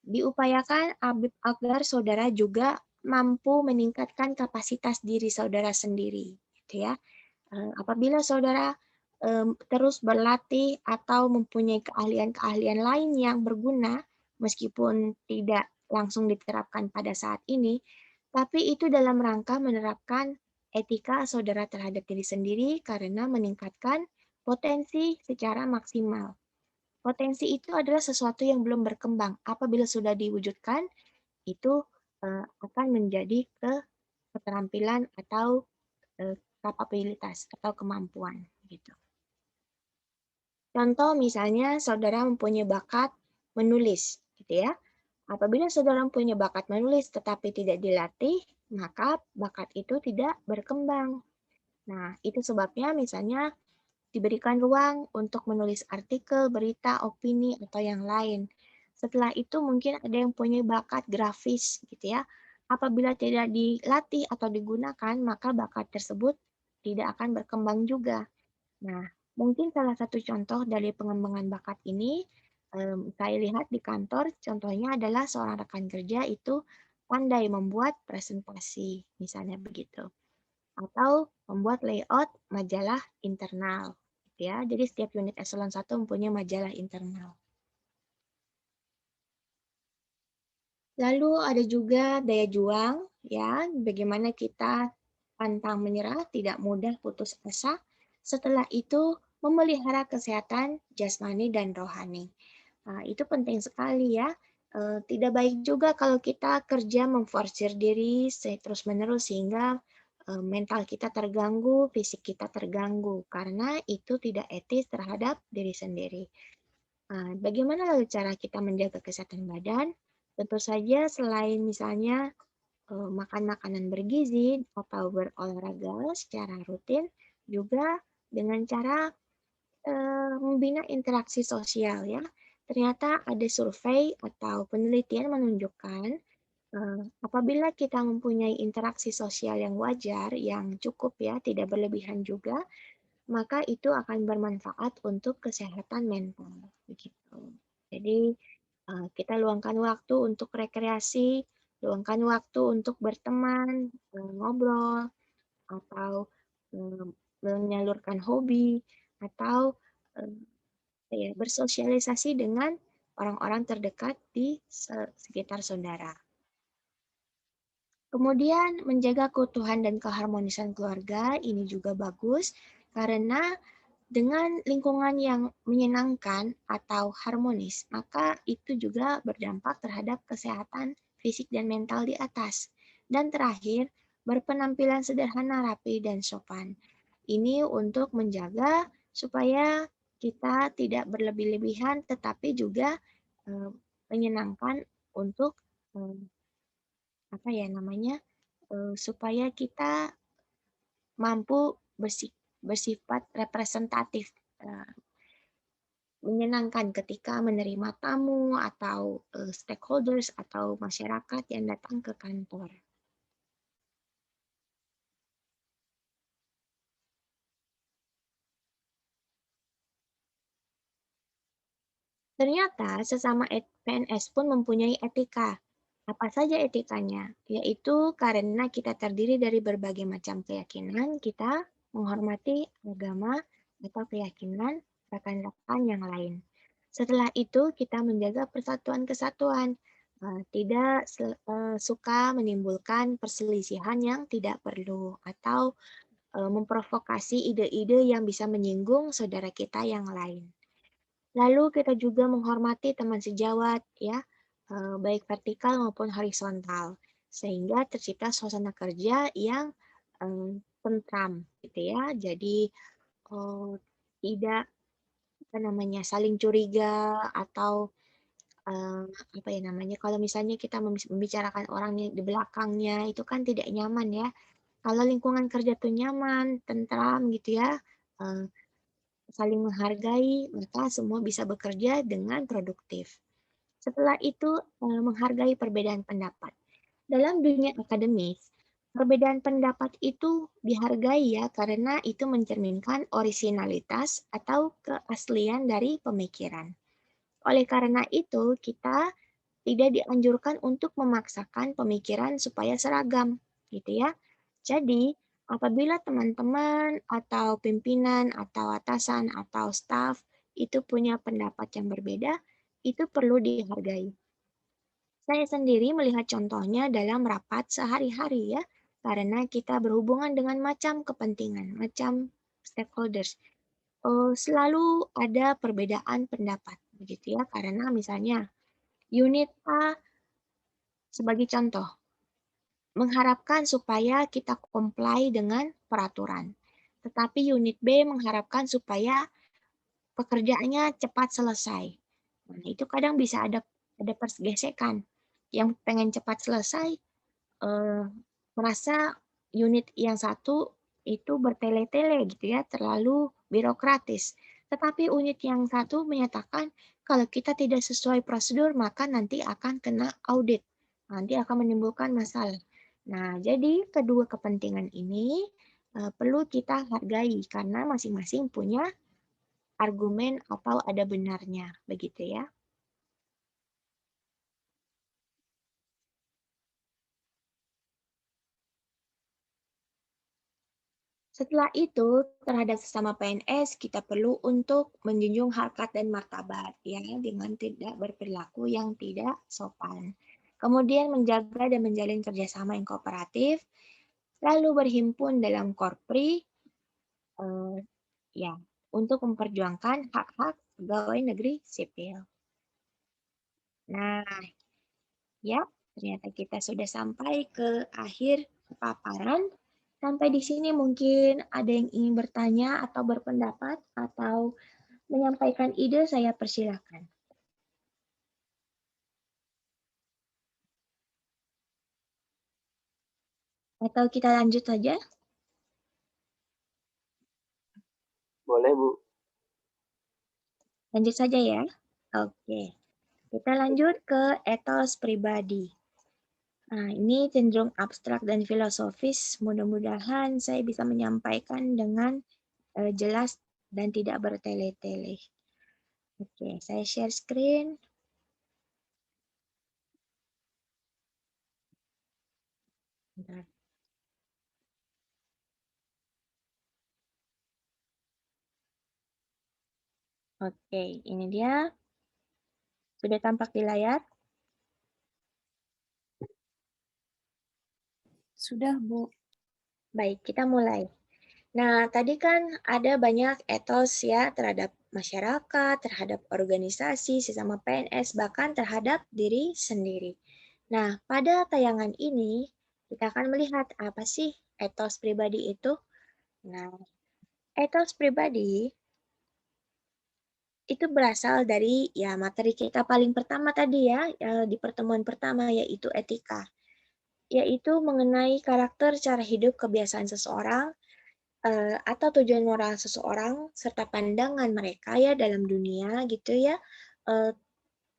diupayakan agar saudara juga mampu meningkatkan kapasitas diri saudara sendiri, gitu ya. Apabila saudara terus berlatih atau mempunyai keahlian-keahlian lain yang berguna, meskipun tidak langsung diterapkan pada saat ini, tapi itu dalam rangka menerapkan etika saudara terhadap diri sendiri karena meningkatkan potensi secara maksimal. Potensi itu adalah sesuatu yang belum berkembang. Apabila sudah diwujudkan, itu akan menjadi keterampilan atau kapabilitas atau kemampuan gitu. Contoh misalnya saudara mempunyai bakat menulis gitu ya. Apabila saudara mempunyai bakat menulis tetapi tidak dilatih, maka bakat itu tidak berkembang. Nah, itu sebabnya misalnya diberikan ruang untuk menulis artikel, berita, opini, atau yang lain. Setelah itu mungkin ada yang punya bakat grafis gitu ya. Apabila tidak dilatih atau digunakan, maka bakat tersebut tidak akan berkembang juga. Nah, mungkin salah satu contoh dari pengembangan bakat ini, saya lihat di kantor, contohnya adalah seorang rekan kerja itu pandai membuat presentasi, misalnya begitu. Atau membuat layout majalah internal. Gitu ya. Jadi setiap unit eselon 1 mempunyai majalah internal. Lalu ada juga daya juang, ya, bagaimana kita pantang menyerah, tidak mudah putus asa. Setelah itu memelihara kesehatan jasmani dan rohani. Nah, itu penting sekali ya. Tidak baik juga kalau kita kerja memforsir diri terus-menerus sehingga mental kita terganggu, fisik kita terganggu, karena itu tidak etis terhadap diri sendiri. Bagaimana lalu cara kita menjaga kesehatan badan? Tentu saja selain misalnya makan makanan bergizi atau berolahraga secara rutin, juga dengan cara membina interaksi sosial ya. Ternyata ada survei atau penelitian menunjukkan apabila kita mempunyai interaksi sosial yang wajar, yang cukup ya, tidak berlebihan juga, maka itu akan bermanfaat untuk kesehatan mental. Begitu. Jadi kita luangkan waktu untuk rekreasi, luangkan waktu untuk berteman, ngobrol, atau menyalurkan hobi, atau ya, bersosialisasi dengan orang-orang terdekat di sekitar saudara. Kemudian menjaga keutuhan dan keharmonisan keluarga ini juga bagus karena dengan lingkungan yang menyenangkan atau harmonis, maka itu juga berdampak terhadap kesehatan fisik dan mental di atas. Dan terakhir, berpenampilan sederhana, rapi, dan sopan. Ini untuk menjaga supaya kita tidak berlebih-lebihan, tetapi juga menyenangkan untuk eh, apa ya namanya, supaya kita mampu bersifat representatif, menyenangkan ketika menerima tamu atau stakeholders atau masyarakat yang datang ke kantor. Ternyata sesama PNS pun mempunyai etika. Apa saja etikanya? Yaitu karena kita terdiri dari berbagai macam keyakinan, kita menghormati agama atau keyakinan rekan-rekan yang lain. Setelah itu kita menjaga persatuan kesatuan, tidak suka menimbulkan perselisihan yang tidak perlu atau memprovokasi ide-ide yang bisa menyinggung saudara kita yang lain. Lalu kita juga menghormati teman sejawat ya, baik vertikal maupun horizontal, sehingga tercipta suasana kerja yang tentram gitu ya. Jadi tidak apa namanya saling curiga atau apa ya namanya kalau misalnya kita membicarakan orang di belakangnya itu kan tidak nyaman ya. Kalau lingkungan kerja tuh nyaman, tentram gitu ya, saling menghargai, maka semua bisa bekerja dengan produktif. Setelah itu, menghargai perbedaan pendapat. Dalam dunia akademis, Perbedaan pendapat itu dihargai ya karena itu mencerminkan orisinalitas atau keaslian dari pemikiran. Oleh karena itu, kita tidak dianjurkan untuk memaksakan pemikiran supaya seragam, gitu ya. Jadi, apabila teman-teman atau pimpinan atau atasan atau staf itu punya pendapat yang berbeda, itu perlu dihargai. Saya sendiri melihat contohnya dalam rapat sehari-hari ya, karena kita berhubungan dengan macam kepentingan, macam stakeholders. Selalu ada perbedaan pendapat, begitu ya, karena misalnya unit A sebagai contoh, mengharapkan supaya kita comply dengan peraturan. Tetapi unit B mengharapkan supaya pekerjaannya cepat selesai. Nah, itu kadang bisa ada pergesekan. Yang pengen cepat selesai eh, merasa unit yang satu itu bertele-tele gitu ya, terlalu birokratis. Tetapi unit yang satu menyatakan kalau kita tidak sesuai prosedur maka nanti akan kena audit. Nanti akan menimbulkan masalah. Nah, jadi kedua kepentingan ini perlu kita hargai karena masing-masing punya argumen atau ada benarnya, begitu ya. Setelah itu, terhadap sesama PNS, kita perlu untuk menjunjung harkat dan martabat, ya, dengan tidak berperilaku yang tidak sopan. Kemudian menjaga dan menjalin kerjasama yang kooperatif, lalu berhimpun dalam korpri, eh, ya, untuk memperjuangkan hak-hak pegawai negeri sipil. Nah, ya, ternyata kita sudah sampai ke akhir paparan. Sampai di sini mungkin ada yang ingin bertanya atau berpendapat atau menyampaikan ide, saya persilahkan. Atau kita lanjut saja? Boleh, Bu. Lanjut saja ya. Oke, kita lanjut ke etos pribadi. Nah, ini cenderung abstrak dan filosofis. Mudah-mudahan saya bisa menyampaikan dengan jelas dan tidak bertele-tele. Oke, saya share screen. Bentar. Oke, ini dia. Sudah tampak di layar? Sudah, Bu. Baik, kita mulai. Nah, tadi kan ada banyak etos ya terhadap masyarakat, terhadap organisasi, sesama PNS, bahkan terhadap diri sendiri. Nah, pada tayangan ini kita akan melihat apa sih etos pribadi itu. Nah, etos pribadi itu berasal dari ya materi kita paling pertama tadi ya di pertemuan pertama yaitu etika, yaitu mengenai karakter, cara hidup, kebiasaan seseorang atau tujuan moral seseorang serta pandangan mereka ya dalam dunia gitu ya, eh,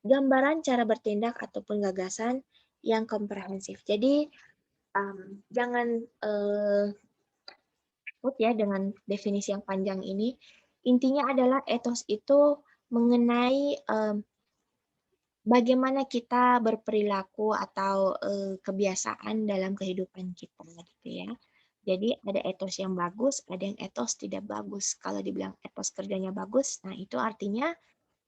gambaran cara bertindak ataupun gagasan yang komprehensif. Jadi jangan takut ya dengan definisi yang panjang ini. Intinya adalah etos itu mengenai bagaimana kita berperilaku atau kebiasaan dalam kehidupan kita gitu ya. Jadi ada etos yang bagus, ada yang etos tidak bagus. Kalau dibilang etos kerjanya bagus, nah itu artinya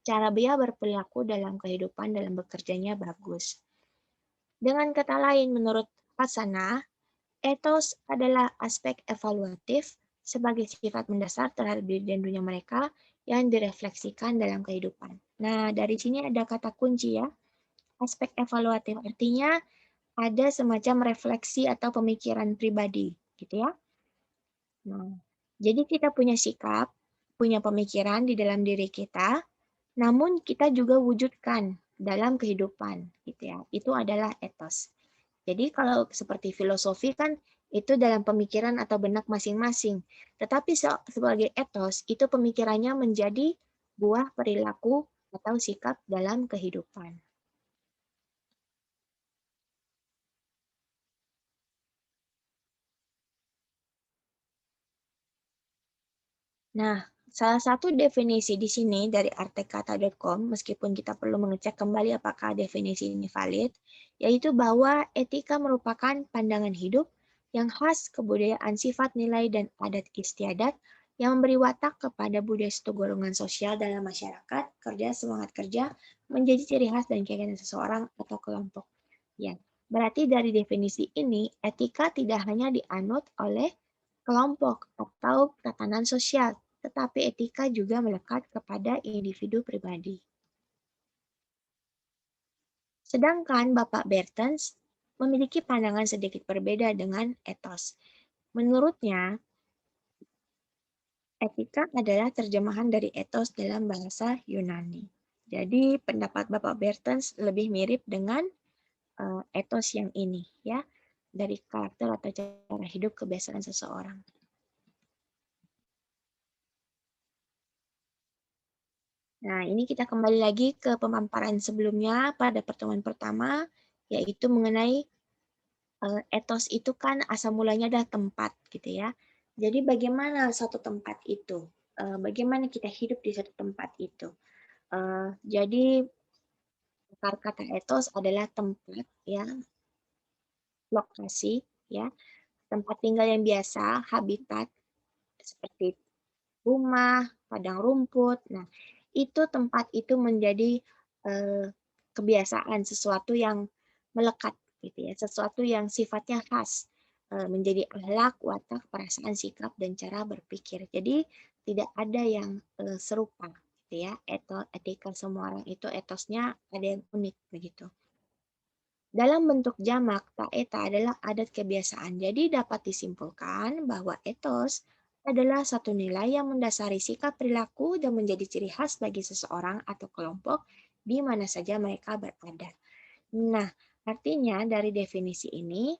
cara dia berperilaku dalam kehidupan, dalam bekerjanya bagus. Dengan kata lain, menurut Hasanah, etos adalah aspek evaluatif sebagai sifat mendasar terhadap diri dan dunia mereka yang direfleksikan dalam kehidupan. Nah, dari sini ada kata kunci ya, aspek evaluatif artinya ada semacam refleksi atau pemikiran pribadi, gitu ya. Nah, jadi kita punya sikap, punya pemikiran di dalam diri kita, namun kita juga wujudkan dalam kehidupan, gitu ya. Itu adalah etos. Jadi kalau seperti filosofi kan itu dalam pemikiran atau benak masing-masing. Tetapi sebagai etos itu pemikirannya menjadi buah perilaku atau sikap dalam kehidupan. Nah, salah satu definisi di sini dari artekata.com, meskipun kita perlu mengecek kembali apakah definisi ini valid, yaitu bahwa etika merupakan pandangan hidup yang khas kebudayaan sifat nilai dan adat istiadat yang memberi watak kepada budaya suatu golongan sosial dalam masyarakat, kerja, semangat kerja, menjadi ciri khas dan kegiatan seseorang atau kelompok. Ya, berarti dari definisi ini, etika tidak hanya dianut oleh kelompok atau tatanan sosial, tetapi etika juga melekat kepada individu pribadi. Sedangkan Bapak Bertens memiliki pandangan sedikit berbeda dengan etos. Menurutnya, etika adalah terjemahan dari etos dalam bahasa Yunani. Jadi pendapat Bapak Bertens lebih mirip dengan etos yang ini, ya, dari karakter atau cara hidup kebiasaan seseorang. Nah, ini kita kembali lagi ke pemaparan sebelumnya pada pertemuan pertama, yaitu mengenai etos itu kan asal mulanya adalah tempat, gitu ya. Jadi bagaimana satu tempat itu? Bagaimana kita hidup di satu tempat itu? Jadi akar kata etos adalah tempat, ya, lokasi, ya, tempat tinggal yang biasa, habitat seperti rumah, padang rumput. Nah, itu tempat itu menjadi kebiasaan, sesuatu yang melekat gitu ya, sesuatu yang sifatnya khas, menjadi akhlak, watak, perasaan, sikap, dan cara berpikir. Jadi tidak ada yang serupa gitu ya. Etika semua orang itu etosnya ada yang unik begitu. Dalam bentuk jamak, taeta adalah adat kebiasaan. Jadi dapat disimpulkan bahwa etos adalah satu nilai yang mendasari sikap perilaku dan menjadi ciri khas bagi seseorang atau kelompok di mana saja mereka berada. Nah, artinya dari definisi ini,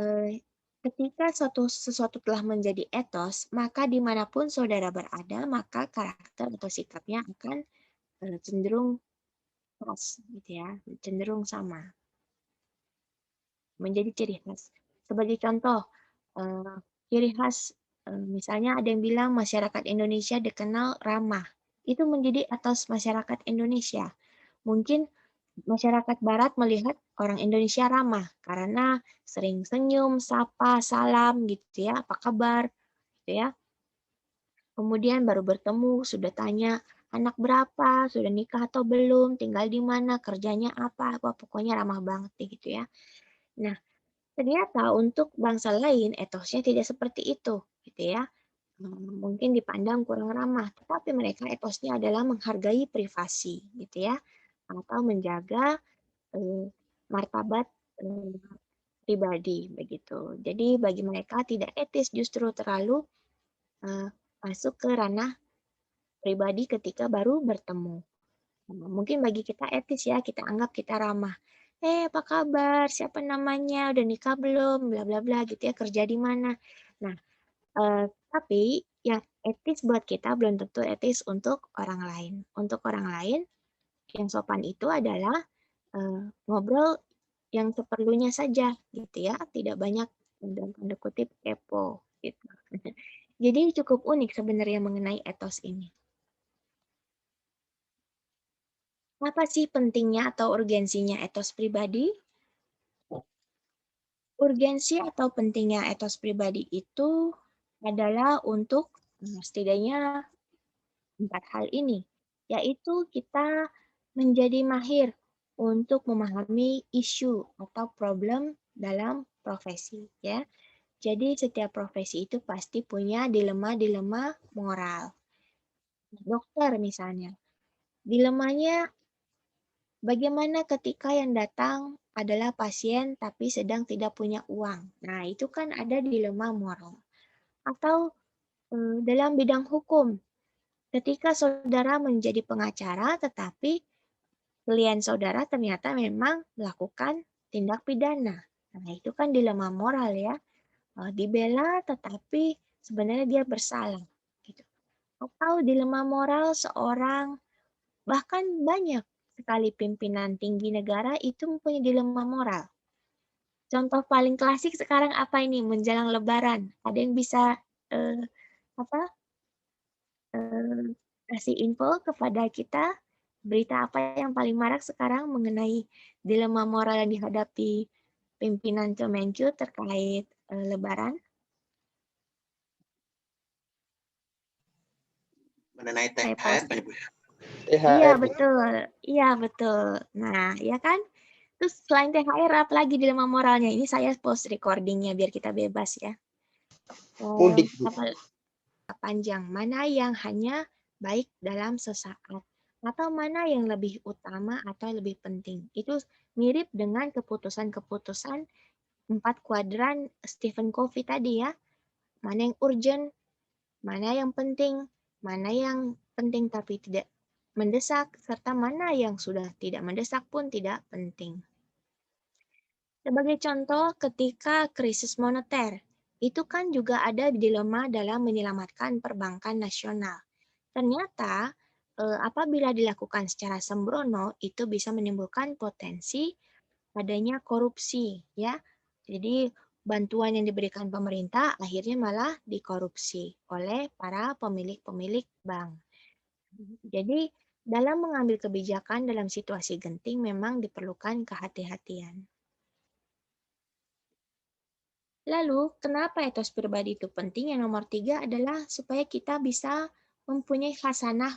eh, ketika sesuatu telah menjadi etos, maka dimanapun saudara berada, maka karakter atau sikapnya akan cenderung khas, gitu ya, cenderung sama, menjadi ciri khas. Sebagai contoh, ciri khas misalnya ada yang bilang masyarakat Indonesia dikenal ramah. Itu menjadi etos masyarakat Indonesia. Mungkin masyarakat Barat melihat orang Indonesia ramah karena sering senyum, sapa, salam gitu ya, apa kabar gitu ya. Kemudian baru bertemu sudah tanya anak berapa, sudah nikah atau belum, tinggal di mana, kerjanya apa, pokoknya ramah banget gitu ya. Nah, ternyata untuk bangsa lain etosnya tidak seperti itu, gitu ya. Mungkin dipandang kurang ramah, tetapi mereka etosnya adalah menghargai privasi, gitu ya, atau menjaga martabat pribadi, begitu. Jadi bagi mereka tidak etis justru terlalu eh, masuk ke ranah pribadi ketika baru bertemu. Mungkin bagi kita etis ya, kita anggap kita ramah. Apa kabar? Siapa namanya? Udah nikah belum? Bla bla bla gitu ya, kerja di mana? Nah, tapi yang etis buat kita belum tentu etis untuk orang lain. Untuk orang lain, yang sopan itu adalah ngobrol yang seperlunya saja gitu ya, tidak banyak dalam tanda kutip kepo gitu. Jadi cukup unik sebenarnya mengenai etos ini. Apa sih pentingnya atau urgensinya etos pribadi? Urgensi atau pentingnya etos pribadi itu adalah untuk setidaknya 4 hal ini, yaitu kita menjadi mahir untuk memahami isu atau problem dalam profesi, ya. Jadi setiap profesi itu pasti punya dilema-dilema moral. Dokter misalnya, dilemanya bagaimana ketika yang datang adalah pasien tapi sedang tidak punya uang. Nah, itu kan ada dilema moral. Atau dalam bidang hukum, ketika saudara menjadi pengacara tetapi klien saudara ternyata memang melakukan tindak pidana. Nah, itu kan dilema moral ya. Dibela tetapi sebenarnya dia bersalah gitu. Atau dilema moral seorang, bahkan banyak sekali pimpinan tinggi negara itu mempunyai dilema moral. Contoh paling klasik sekarang apa ini menjelang Lebaran? Ada yang bisa eh, apa? kasih info kepada kita berita apa yang paling marak sekarang mengenai dilema moral yang dihadapi pimpinan Kemenq terkait Lebaran. Mengenai Saya THR posting. ya, Bu? Iya THR, Bu. betul, iya betul. Nah, ya kan? Terus selain THR, apalagi dilema moralnya? Ini saya post recordingnya biar kita bebas ya. Mudik, Bu. Panjang, mana yang hanya baik dalam sesaat, atau mana yang lebih utama atau lebih penting. Itu mirip dengan keputusan-keputusan 4 kuadran Stephen Covey tadi ya. Mana yang urgent, mana yang penting, mana yang penting tapi tidak mendesak, serta mana yang sudah tidak mendesak pun tidak penting. Sebagai contoh, ketika krisis moneter, itu kan juga ada dilema dalam menyelamatkan perbankan nasional. Ternyata, apabila dilakukan secara sembrono, itu bisa menimbulkan potensi adanya korupsi, ya. Jadi, bantuan yang diberikan pemerintah akhirnya malah dikorupsi oleh para pemilik-pemilik bank. Jadi, dalam mengambil kebijakan dalam situasi genting memang diperlukan kehati-hatian. Lalu, kenapa etos pribadi itu penting? Yang nomor 3 adalah supaya kita bisa mempunyai khasanah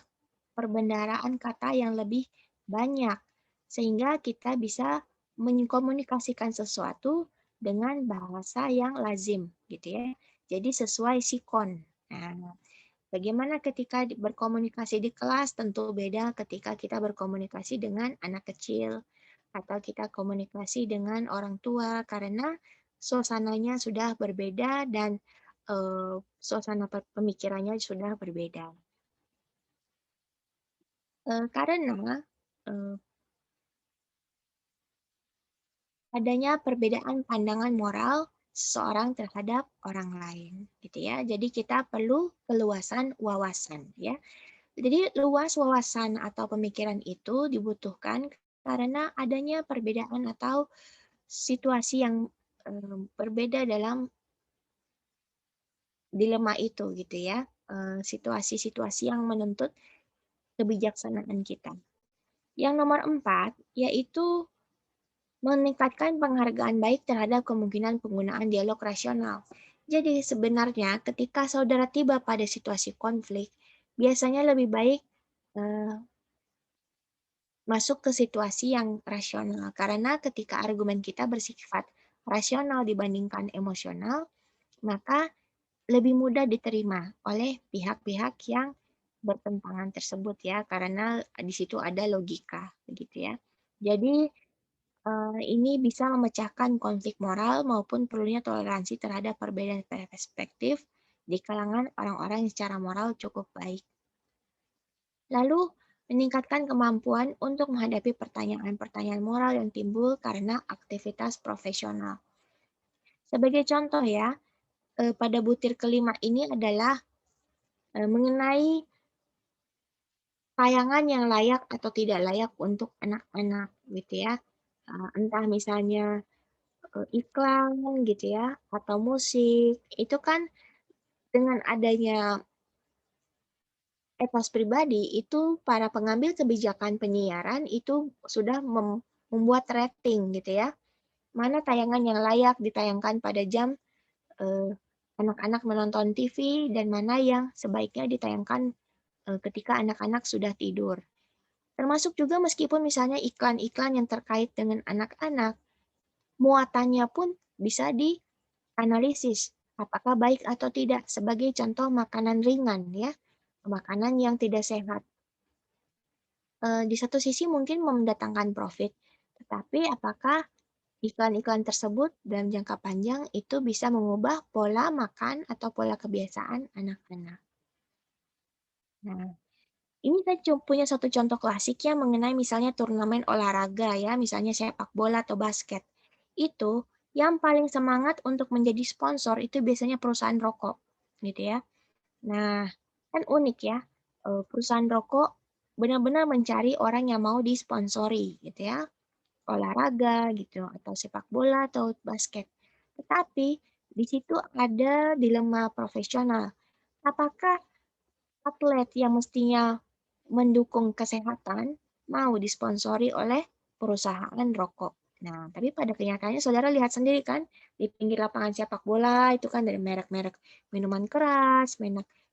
perbendaharaan kata yang lebih banyak, sehingga kita bisa mengkomunikasikan sesuatu dengan bahasa yang lazim, gitu ya. Jadi sesuai sikon. Nah, bagaimana ketika berkomunikasi di kelas? Tentu beda ketika kita berkomunikasi dengan anak kecil atau kita komunikasi dengan orang tua karena suasananya sudah berbeda dan suasana pemikirannya sudah berbeda. Karena adanya perbedaan pandangan moral seseorang terhadap orang lain, gitu ya. Jadi kita perlu keluasan wawasan, ya. Jadi luas wawasan atau pemikiran itu dibutuhkan karena adanya perbedaan atau situasi yang berbeda dalam dilema itu, gitu ya. Situasi-situasi yang menuntut kebijaksanaan kita. Yang nomor 4 yaitu meningkatkan penghargaan baik terhadap kemungkinan penggunaan dialog rasional. Jadi sebenarnya ketika saudara tiba pada situasi konflik, biasanya lebih baik eh, masuk ke situasi yang rasional. Karena ketika argumen kita bersifat rasional dibandingkan emosional, maka lebih mudah diterima oleh pihak-pihak yang bertentangan tersebut ya, karena di situ ada logika, begitu ya. Jadi ini bisa memecahkan konflik moral maupun perlunya toleransi terhadap perbedaan perspektif di kalangan orang-orang yang secara moral cukup baik. Lalu, meningkatkan kemampuan untuk menghadapi pertanyaan-pertanyaan moral yang timbul karena aktivitas profesional. Sebagai contoh ya, pada butir kelima ini adalah mengenai tayangan yang layak atau tidak layak untuk anak-anak gitu ya. Entah misalnya iklan gitu ya, atau musik, itu kan dengan adanya etos pribadi, itu para pengambil kebijakan penyiaran itu sudah membuat rating gitu ya. Mana tayangan yang layak ditayangkan pada jam eh, anak-anak menonton TV dan mana yang sebaiknya ditayangkan ketika anak-anak sudah tidur. Termasuk juga meskipun misalnya iklan-iklan yang terkait dengan anak-anak, muatannya pun bisa dianalisis apakah baik atau tidak. Sebagai contoh makanan ringan ya, makanan yang tidak sehat. Di satu sisi mungkin mendatangkan profit, tetapi apakah iklan-iklan tersebut dalam jangka panjang itu bisa mengubah pola makan atau pola kebiasaan anak-anak. Nah, ini saya punya satu contoh klasik ya mengenai misalnya turnamen olahraga ya, misalnya sepak bola atau basket. Itu yang paling semangat untuk menjadi sponsor itu biasanya perusahaan rokok, gitu ya. Nah, kan unik ya, perusahaan rokok benar-benar mencari orang yang mau disponsori, gitu ya, olahraga gitu, atau sepak bola atau basket. Tetapi di situ ada dilema profesional. Apakah atlet yang mestinya mendukung kesehatan mau disponsori oleh perusahaan rokok. Nah, tapi pada kenyataannya saudara lihat sendiri kan, di pinggir lapangan sepak bola itu kan dari merek-merek minuman keras,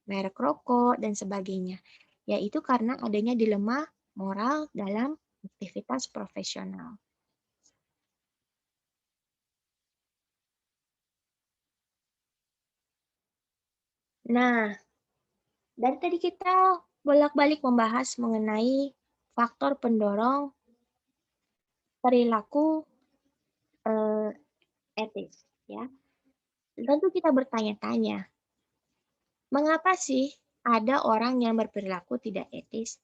merek rokok, dan sebagainya. Yaitu karena adanya dilema moral dalam aktivitas profesional. Nah, dari tadi kita bolak-balik membahas mengenai faktor pendorong perilaku etis, ya. Tentu kita bertanya-tanya, mengapa sih ada orang yang berperilaku tidak etis?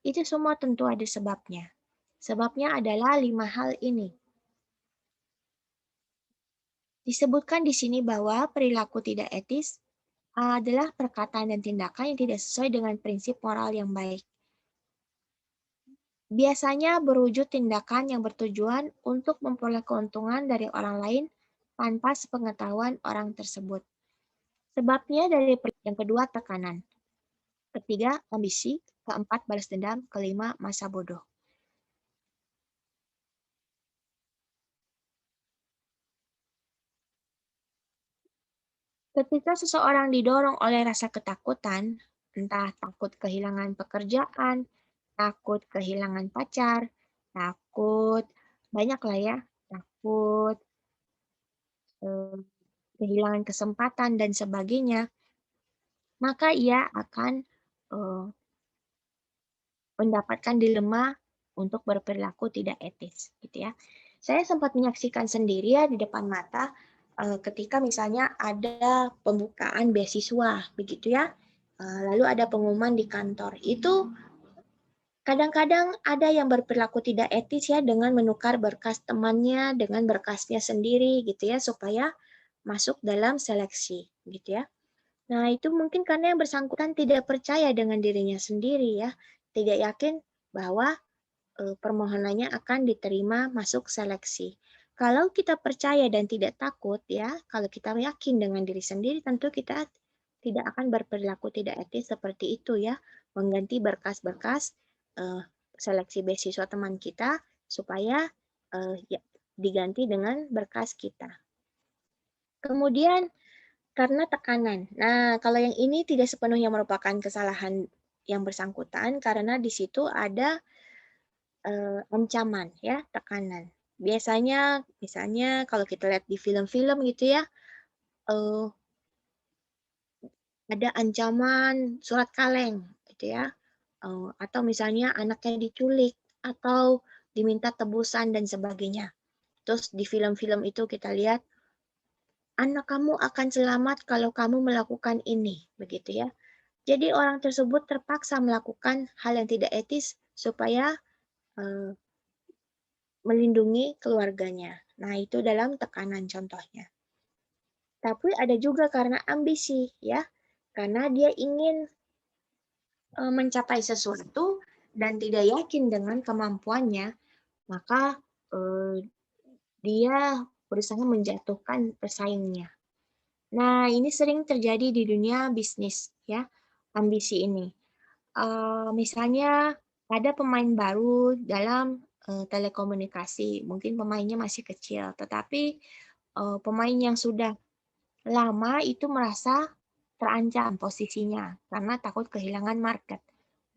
Itu semua tentu ada sebabnya. Sebabnya adalah 5 hal ini. Disebutkan di sini bahwa perilaku tidak etis adalah perkataan dan tindakan yang tidak sesuai dengan prinsip moral yang baik. Biasanya berwujud tindakan yang bertujuan untuk memperoleh keuntungan dari orang lain tanpa sepengetahuan orang tersebut. Sebabnya dari yang kedua tekanan, ketiga ambisi, keempat balas dendam, kelima masa bodoh. Ketika seseorang didorong oleh rasa ketakutan, entah takut kehilangan pekerjaan, takut kehilangan pacar, takut banyak lah ya, takut eh, kehilangan kesempatan dan sebagainya, maka ia akan eh, mendapatkan dilema untuk berperilaku tidak etis, gitu ya. Saya sempat menyaksikan sendiri ya di depan mata ketika misalnya ada pembukaan beasiswa, begitu ya. Lalu ada pengumuman di kantor. Itu kadang-kadang ada yang berperilaku tidak etis ya dengan menukar berkas temannya dengan berkasnya sendiri gitu ya supaya masuk dalam seleksi gitu ya. Nah, itu mungkin karena yang bersangkutan tidak percaya dengan dirinya sendiri ya, tidak yakin bahwa permohonannya akan diterima masuk seleksi. Kalau kita percaya dan tidak takut ya, kalau kita yakin dengan diri sendiri tentu kita tidak akan berperilaku tidak etis seperti itu ya, mengganti berkas-berkas seleksi beasiswa teman kita supaya ya, diganti dengan berkas kita. Kemudian karena tekanan. Nah, kalau yang ini tidak sepenuhnya merupakan kesalahan yang bersangkutan karena di situ ada ancaman ya, tekanan. Biasanya misalnya kalau kita lihat di film-film gitu ya, eee, ada ancaman surat kaleng gitu ya, atau misalnya anaknya diculik atau diminta tebusan dan sebagainya. Terus di film-film itu kita lihat, "Anak kamu akan selamat kalau kamu melakukan ini," begitu ya. Jadi orang tersebut terpaksa melakukan hal yang tidak etis supaya, eee, melindungi keluarganya. Nah, itu dalam tekanan contohnya. Tapi ada juga karena ambisi ya, karena dia ingin mencapai sesuatu dan tidak yakin dengan kemampuannya, maka dia berusaha menjatuhkan pesaingnya. Nah, ini sering terjadi di dunia bisnis ya, ambisi ini. Misalnya ada pemain baru dalam telekomunikasi, mungkin pemainnya masih kecil, tetapi pemain yang sudah lama itu merasa terancam posisinya karena takut kehilangan market.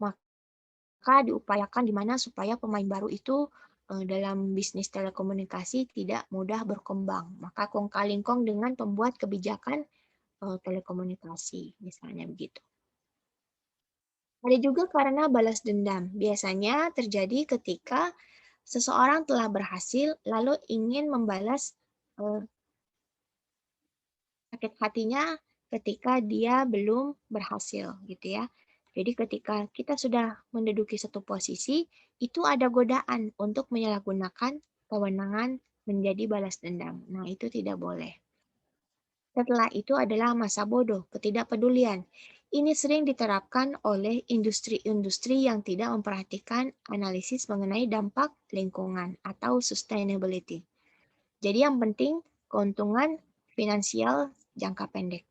Maka diupayakan di mana supaya pemain baru itu dalam bisnis telekomunikasi tidak mudah berkembang. Maka kong kali kong dengan pembuat kebijakan telekomunikasi, misalnya begitu. Ada juga karena balas dendam. Biasanya terjadi ketika seseorang telah berhasil lalu ingin membalas sakit hatinya ketika dia belum berhasil gitu ya. Jadi ketika kita sudah menduduki satu posisi, itu ada godaan untuk menyalahgunakan kewenangan menjadi balas dendam. Nah, itu tidak boleh. Setelah itu adalah masa bodoh, ketidakpedulian. Ini sering diterapkan oleh industri-industri yang tidak memperhatikan analisis mengenai dampak lingkungan atau sustainability. Jadi yang penting keuntungan finansial jangka pendek.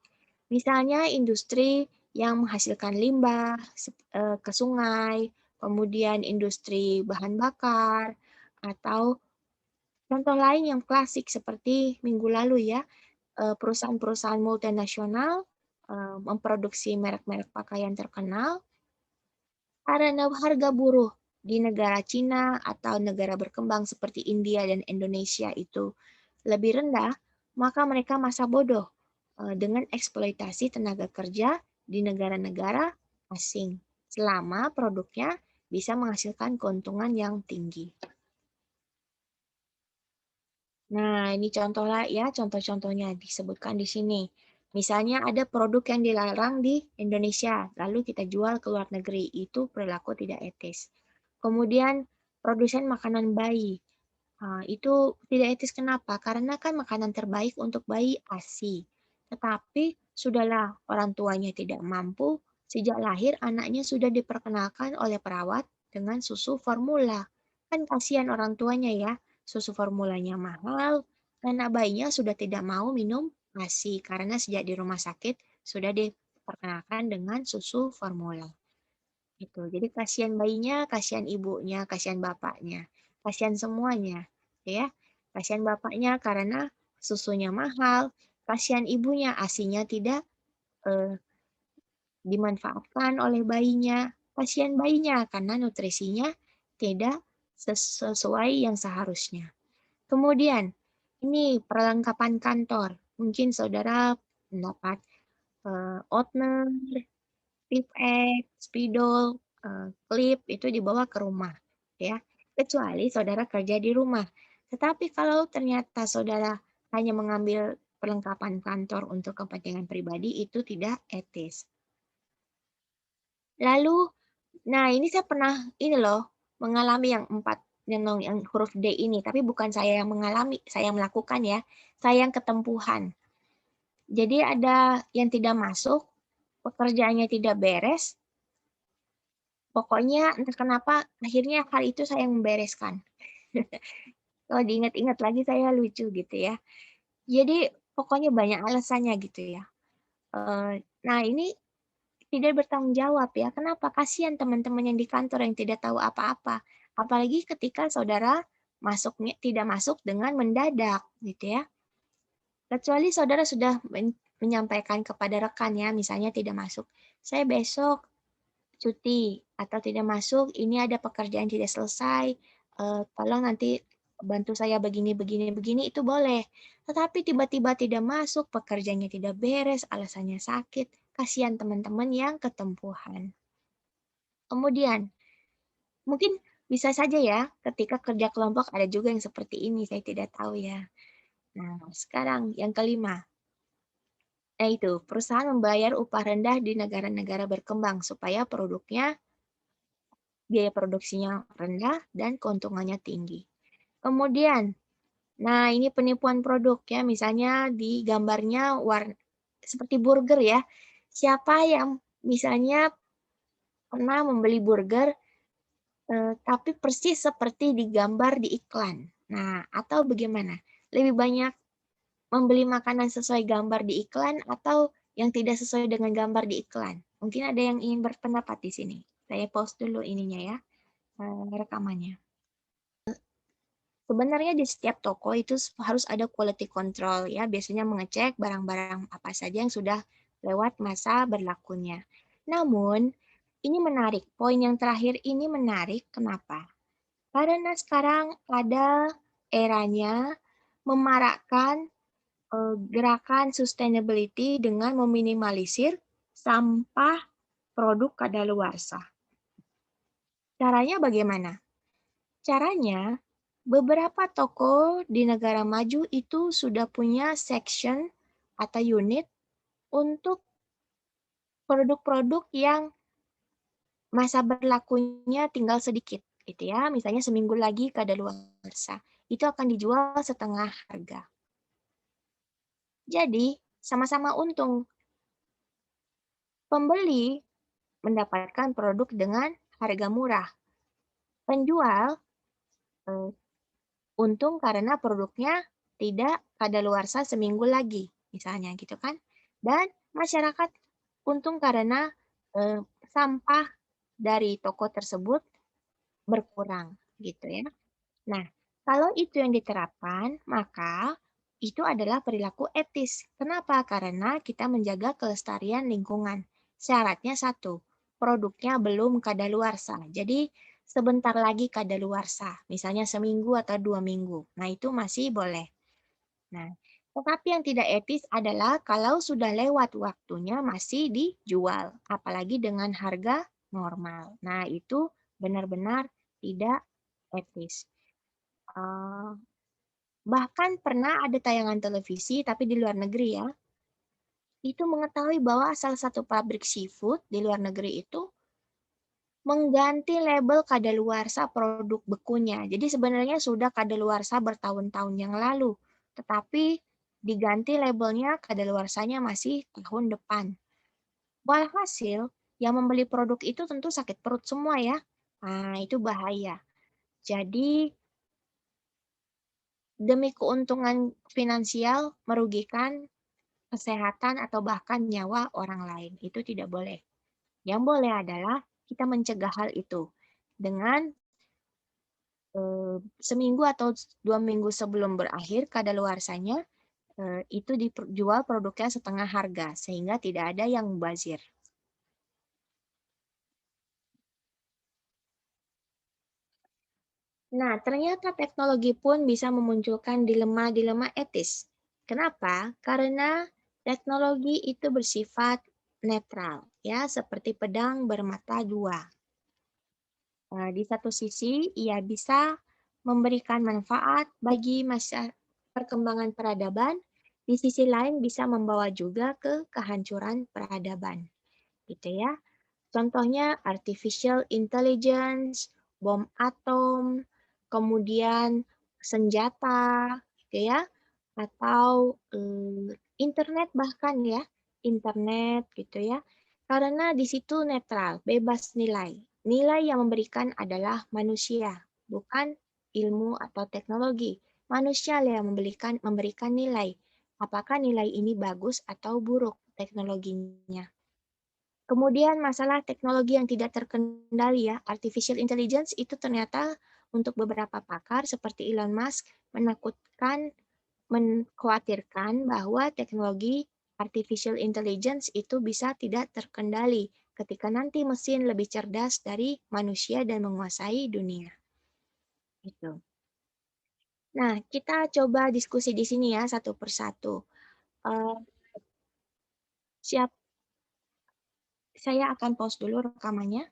Misalnya industri yang menghasilkan limbah ke sungai, kemudian industri bahan bakar, atau contoh lain yang klasik seperti minggu lalu ya, perusahaan-perusahaan multinasional memproduksi merek-merek pakaian terkenal karena harga buruh di negara Cina atau negara berkembang seperti India dan Indonesia itu lebih rendah, maka mereka masa bodoh dengan eksploitasi tenaga kerja di negara-negara asing selama produknya bisa menghasilkan keuntungan yang tinggi. Nah, ini contoh lah ya, contoh-contohnya disebutkan di sini. Misalnya ada produk yang dilarang di Indonesia, lalu kita jual ke luar negeri, itu perilaku tidak etis. Kemudian produsen makanan bayi, itu tidak etis kenapa? Karena kan makanan terbaik untuk bayi ASI. Tetapi sudahlah orang tuanya tidak mampu, sejak lahir anaknya sudah diperkenalkan oleh perawat dengan susu formula. Kan kasihan orang tuanya ya, susu formulanya mahal, anak bayinya sudah tidak mau minum ASI karena sejak di rumah sakit sudah diperkenalkan dengan susu formula. Gitu. Jadi kasihan bayinya, kasihan ibunya, kasihan bapaknya, kasihan semuanya, ya. Kasihan bapaknya karena susunya mahal, kasihan ibunya asinya tidak eh, dimanfaatkan oleh bayinya, kasihan bayinya karena nutrisinya tidak sesuai yang seharusnya. Kemudian, ini perlengkapan kantor. Mungkin saudara mendapat oatmeal, pipet, spidol, klip itu dibawa ke rumah, ya. Kecuali saudara kerja di rumah. Tetapi kalau ternyata saudara hanya mengambil perlengkapan kantor untuk kepentingan pribadi, itu tidak etis. Lalu, nah ini saya pernah ini loh, mengalami yang 4, yang huruf D ini, tapi bukan saya yang mengalami, saya yang melakukan ya. Saya yang ketempuhan. Jadi ada yang tidak masuk, pekerjaannya tidak beres, pokoknya entah kenapa akhirnya hal itu saya yang membereskan. Kalau diingat-ingat lagi saya lucu gitu ya. Jadi pokoknya banyak alasannya gitu ya. Nah ini tidak bertanggung jawab ya. Kenapa? Kasihan teman-teman yang di kantor yang tidak tahu apa-apa. Apalagi ketika saudara masuknya tidak masuk dengan mendadak gitu ya. Kecuali saudara sudah menyampaikan kepada rekan ya, misalnya tidak masuk. Saya besok cuti atau tidak masuk, ini ada pekerjaan tidak selesai, tolong nanti bantu saya begini, begini, begini, itu boleh. Tetapi tiba-tiba tidak masuk, pekerjaannya tidak beres, alasannya sakit, kasihan teman-teman yang ketempuhan. Kemudian, mungkin bisa saja ya, ketika kerja kelompok ada juga yang seperti ini, saya tidak tahu ya. Nah, sekarang yang kelima, yaitu perusahaan membayar upah rendah di negara-negara berkembang supaya produknya biaya produksinya rendah dan keuntungannya tinggi. Kemudian, nah ini penipuan produk ya, misalnya di gambarnya warna seperti burger ya. Siapa yang misalnya pernah membeli burger tapi persis seperti digambar di iklan. Nah, atau bagaimana? Lebih banyak membeli makanan sesuai gambar di iklan atau yang tidak sesuai dengan gambar di iklan? Mungkin ada yang ingin berpendapat di sini. Saya pause dulu ininya ya, rekamannya. Sebenarnya di setiap toko itu harus ada quality control ya, biasanya mengecek barang-barang apa saja yang sudah lewat masa berlakunya. Namun, ini menarik, poin yang terakhir ini menarik, kenapa? Karena sekarang ada eranya memarakkan gerakan sustainability dengan meminimalisir sampah produk kadaluarsa. Caranya bagaimana? Caranya, beberapa toko di negara maju itu sudah punya section atau unit untuk produk-produk yang masa berlakunya tinggal sedikit, gitu ya. Misalnya seminggu lagi kadaluarsa, itu akan dijual setengah harga. Jadi, sama-sama untung. Pembeli mendapatkan produk dengan harga murah. Penjual eh, untung karena produknya tidak kadaluarsa seminggu lagi, misalnya gitu kan. Dan masyarakat untung karena sampah dari toko tersebut berkurang gitu ya. Nah, kalau itu yang diterapkan, maka itu adalah perilaku etis. Kenapa? Karena kita menjaga kelestarian lingkungan. Syaratnya satu, produknya belum kadaluarsa. Jadi sebentar lagi kadaluarsa, misalnya seminggu atau 2 minggu. Nah, itu masih boleh. Nah, tetapi yang tidak etis adalah kalau sudah lewat waktunya masih dijual, apalagi dengan harga normal. Nah, itu benar-benar tidak etis. Eh, Bahkan pernah ada tayangan televisi, tapi di luar negeri ya, itu mengetahui bahwa salah satu pabrik seafood di luar negeri itu mengganti label kadaluarsa produk bekunya. Jadi sebenarnya sudah kadaluarsa bertahun-tahun yang lalu, tetapi diganti labelnya kadaluarsanya masih tahun depan. Walhasil, yang membeli produk itu tentu sakit perut semua ya. Nah, itu bahaya. Jadi, demi keuntungan finansial merugikan kesehatan atau bahkan nyawa orang lain. Itu tidak boleh. Yang boleh adalah kita mencegah hal itu dengan seminggu atau 2 minggu sebelum berakhir kadaluarsanya itu dijual produknya setengah harga sehingga tidak ada yang mubazir. Nah, ternyata teknologi pun bisa memunculkan dilema-dilema etis. Kenapa? Karena teknologi itu bersifat netral, ya, seperti pedang bermata dua. Di satu sisi, ia bisa memberikan manfaat bagi masa perkembangan peradaban, di sisi lain bisa membawa juga ke kehancuran peradaban, gitu ya. Contohnya artificial intelligence, bom atom, kemudian senjata, gitu ya, atau internet bahkan ya, internet gitu ya. Karena di situ netral, bebas nilai. Nilai yang memberikan adalah manusia, bukan ilmu atau teknologi. Manusia yang memberikan nilai. Apakah nilai ini bagus atau buruk teknologinya? Kemudian masalah teknologi yang tidak terkendali ya, artificial intelligence itu ternyata untuk beberapa pakar seperti Elon Musk mengkhawatirkan bahwa teknologi artificial intelligence itu bisa tidak terkendali ketika nanti mesin lebih cerdas dari manusia dan menguasai dunia. Itu. Nah, kita coba diskusi di sini ya satu persatu. Uh, siap, saya akan pause dulu rekamannya.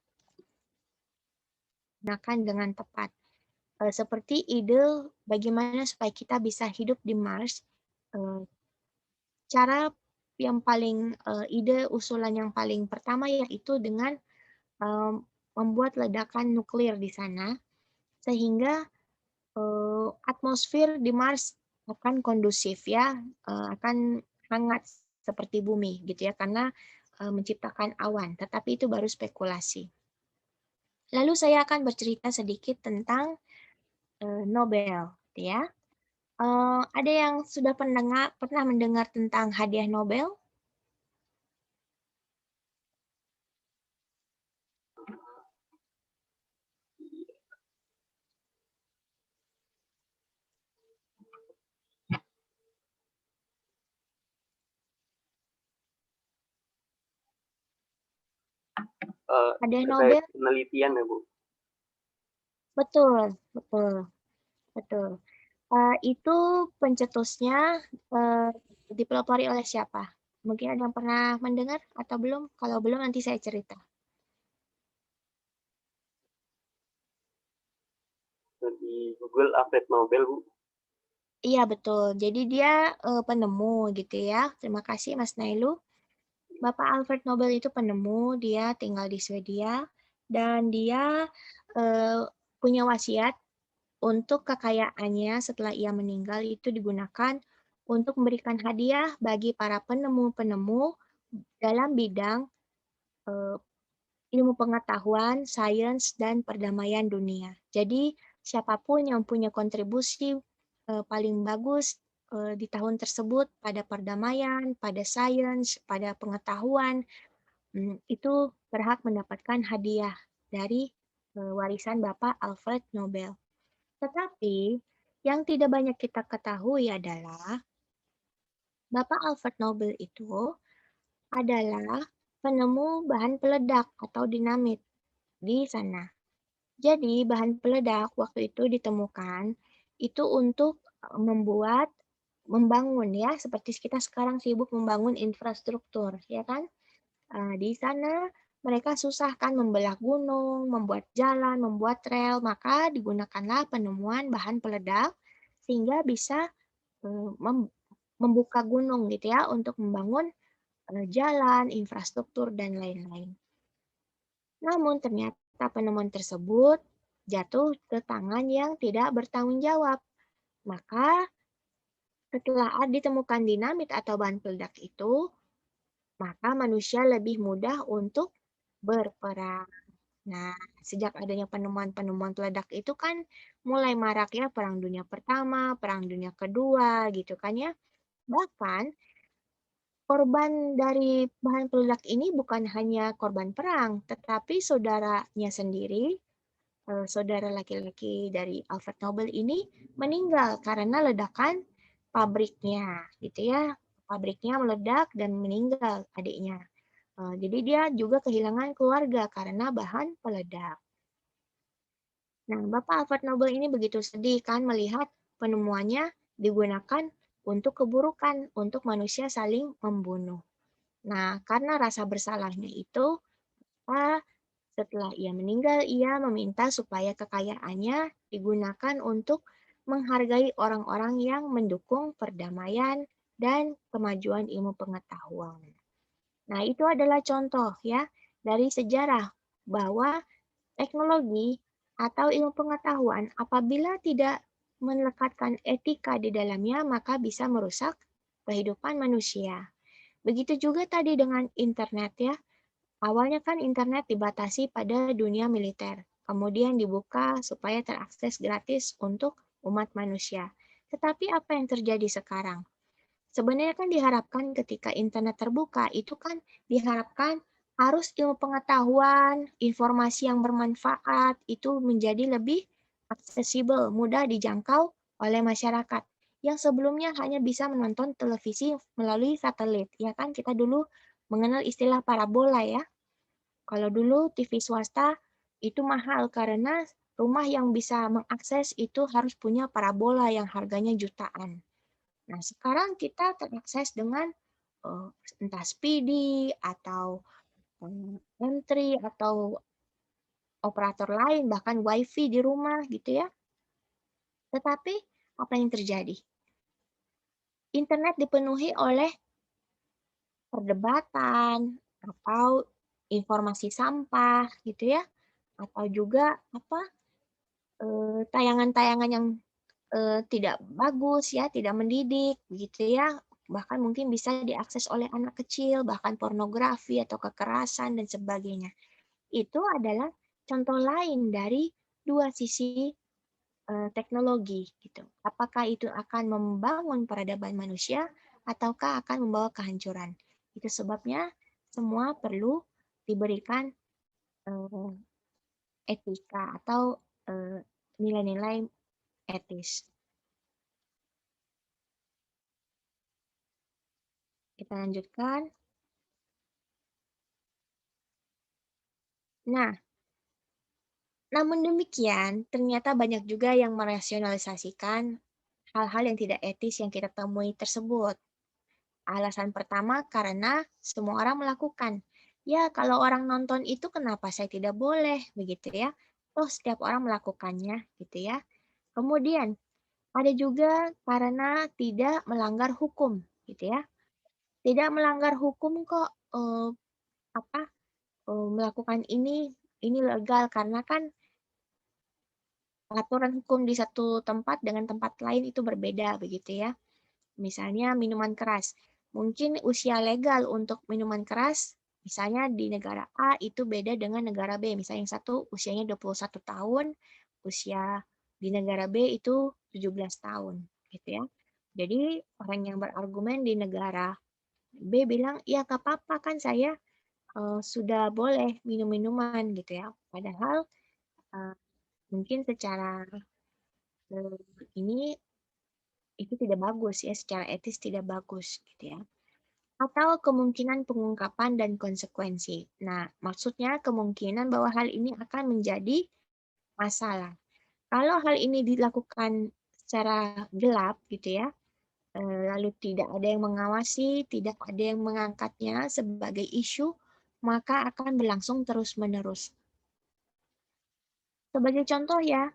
Gunakan dengan tepat. Seperti ide bagaimana supaya kita bisa hidup di Mars, cara yang paling ide usulan yang paling pertama yaitu dengan membuat ledakan nuklir di sana sehingga atmosfer di Mars akan kondusif ya, akan hangat seperti bumi gitu ya karena menciptakan awan, tetapi itu baru spekulasi. Lalu saya akan bercerita sedikit tentang Nobel ya. Ada yang sudah pernah mendengar tentang hadiah Nobel? Hadiah Terkait Nobel? penelitian ya, Bu? Betul, betul, betul. Itu pencetusnya dipelopori oleh siapa? Mungkin ada yang pernah mendengar atau belum? Kalau belum nanti saya cerita. Di Google Alfred Nobel, Bu. Iya betul. Jadi dia penemu gitu ya. Terima kasih Mas Nailu. Bapak Alfred Nobel itu penemu, dia tinggal di Swedia dan dia eh, punya wasiat untuk kekayaannya setelah ia meninggal itu digunakan untuk memberikan hadiah bagi para penemu-penemu dalam bidang eh, ilmu pengetahuan, sains, dan perdamaian dunia. Jadi siapapun yang punya kontribusi paling bagus di tahun tersebut pada perdamaian, pada sains, pada pengetahuan, itu berhak mendapatkan hadiah dari warisan Bapak Alfred Nobel. Tetapi yang tidak banyak kita ketahui adalah Bapak Alfred Nobel itu adalah penemu bahan peledak atau dinamit di sana. Jadi bahan peledak waktu itu ditemukan itu untuk membangun ya, seperti kita sekarang sibuk membangun infrastruktur, ya kan? Di sana mereka susah kan membelah gunung, membuat jalan, membuat rel, maka digunakanlah penemuan bahan peledak sehingga bisa membuka gunung gitu ya untuk membangun jalan, infrastruktur, dan lain-lain. Namun ternyata penemuan tersebut jatuh ke tangan yang tidak bertanggung jawab. Maka setelah ditemukan dinamit atau bahan peledak itu, maka manusia lebih mudah untuk berperang. Nah, sejak adanya penemuan-penemuan peledak itu kan mulai marak ya Perang Dunia Pertama, Perang Dunia Kedua gitu kan ya. Bahkan korban dari bahan peledak ini bukan hanya korban perang, tetapi saudaranya sendiri, saudara laki-laki dari Alfred Nobel ini meninggal karena ledakan pabriknya, gitu ya. Pabriknya meledak dan meninggal adiknya. Jadi dia juga kehilangan keluarga karena bahan peledak. Nah, Bapak Alfred Nobel ini begitu sedih kan melihat penemuannya digunakan untuk keburukan, untuk manusia saling membunuh. Nah, karena rasa bersalahnya itu, setelah ia meninggal, ia meminta supaya kekayaannya digunakan untuk menghargai orang-orang yang mendukung perdamaian dan kemajuan ilmu pengetahuan. Nah, itu adalah contoh ya dari sejarah bahwa teknologi atau ilmu pengetahuan apabila tidak melekatkan etika di dalamnya maka bisa merusak kehidupan manusia. Begitu juga tadi dengan internet ya. Awalnya kan internet dibatasi pada dunia militer, kemudian dibuka supaya terakses gratis untuk umat manusia. Tetapi apa yang terjadi sekarang? Sebenarnya kan diharapkan ketika internet terbuka, itu kan diharapkan harus ilmu pengetahuan, informasi yang bermanfaat, itu menjadi lebih aksesibel, mudah dijangkau oleh masyarakat. Yang sebelumnya hanya bisa menonton televisi melalui satelit. Ya kan, kita dulu mengenal istilah parabola ya. Kalau dulu TV swasta itu mahal karena rumah yang bisa mengakses itu harus punya parabola yang harganya jutaan. Nah, sekarang kita terakses dengan entah Speedy atau M3 atau operator lain, bahkan WiFi di rumah gitu ya. Tetapi apa yang terjadi? Internet dipenuhi oleh perdebatan atau informasi sampah gitu ya, atau juga apa tayangan-tayangan yang tidak bagus ya, tidak mendidik begitu ya. Bahkan mungkin bisa diakses oleh anak kecil, bahkan pornografi atau kekerasan dan sebagainya. Itu adalah contoh lain dari dua sisi teknologi gitu. Apakah itu akan membangun peradaban manusia ataukah akan membawa kehancuran. Itu sebabnya semua perlu diberikan eh, etika atau nilai-nilai etis. Kita lanjutkan. Nah, namun demikian, ternyata banyak juga yang merasionalisasikan hal-hal yang tidak etis yang kita temui tersebut. Alasan pertama karena semua orang melakukan. Ya, kalau orang nonton itu kenapa saya tidak boleh, begitu ya. Oh, setiap orang melakukannya, gitu ya. Kemudian, ada juga karena tidak melanggar hukum, gitu ya. Tidak melanggar hukum kok apa melakukan ini legal karena kan aturan hukum di satu tempat dengan tempat lain itu berbeda begitu ya. Misalnya minuman keras. Mungkin usia legal untuk minuman keras misalnya di negara A itu beda dengan negara B. Misalnya yang satu usianya 21 tahun, usia di negara B itu 17 tahun gitu ya. Jadi orang yang berargumen di negara B bilang, "Ya, gak apa-apa kan saya sudah boleh minum minuman gitu ya. Padahal eh, mungkin secara ini itu tidak bagus ya, secara etis tidak bagus gitu ya. Atau kemungkinan pengungkapan dan konsekuensi. Nah, maksudnya kemungkinan bahwa hal ini akan menjadi masalah. Kalau hal ini dilakukan secara gelap gitu ya, lalu tidak ada yang mengawasi, tidak ada yang mengangkatnya sebagai isu, maka akan berlangsung terus-menerus. Sebagai contoh ya,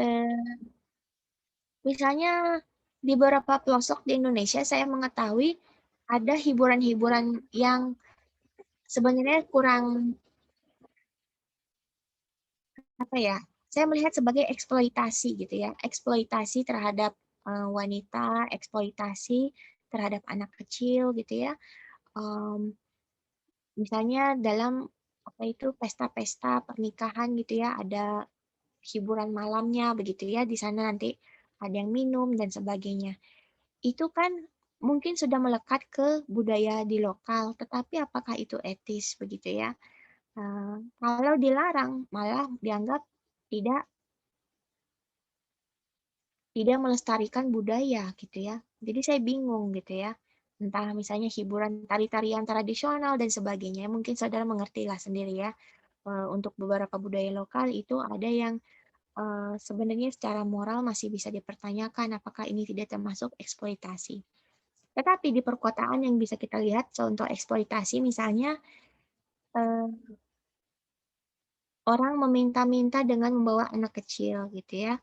eh, misalnya di beberapa pelosok di Indonesia saya mengetahui ada hiburan-hiburan yang sebenarnya kurang apa ya? Saya melihat sebagai eksploitasi gitu ya, eksploitasi terhadap wanita, eksploitasi terhadap anak kecil gitu ya. Um, Misalnya dalam apa itu pesta-pesta pernikahan gitu ya, ada hiburan malamnya begitu ya, di sana nanti ada yang minum dan sebagainya. Itu kan mungkin sudah melekat ke budaya di lokal, tetapi apakah itu etis begitu ya? Kalau dilarang malah dianggap tidak tidak melestarikan budaya gitu ya. Jadi saya bingung gitu ya. Entah misalnya hiburan tari-tarian tradisional dan sebagainya. Mungkin saudara mengerti lah sendiri ya. Untuk beberapa budaya lokal itu ada yang sebenarnya secara moral masih bisa dipertanyakan apakah ini tidak termasuk eksploitasi. Tetapi di perkotaan yang bisa kita lihat contoh eksploitasi misalnya eh, orang meminta-minta dengan membawa anak kecil gitu ya.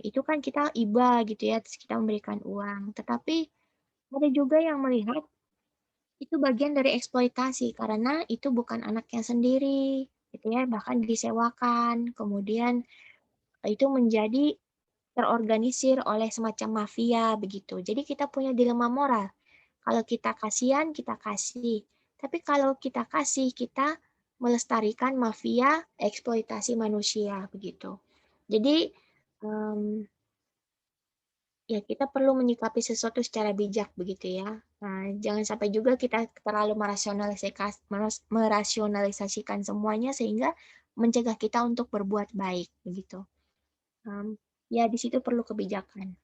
Itu kan kita iba gitu ya, terus kita memberikan uang. Tetapi ada juga yang melihat itu bagian dari eksploitasi karena itu bukan anaknya sendiri, gitu ya, bahkan disewakan. Kemudian itu menjadi terorganisir oleh semacam mafia begitu. Jadi kita punya dilema moral. Kalau kita kasihan, kita kasih. Tapi kalau kita kasih, kita melestarikan mafia eksploitasi manusia begitu. Jadi ya kita perlu menyikapi sesuatu secara bijak begitu ya. Nah, jangan sampai juga kita terlalu merasionalisasikan semuanya sehingga mencegah kita untuk berbuat baik begitu. Ya di situ perlu kebijakan.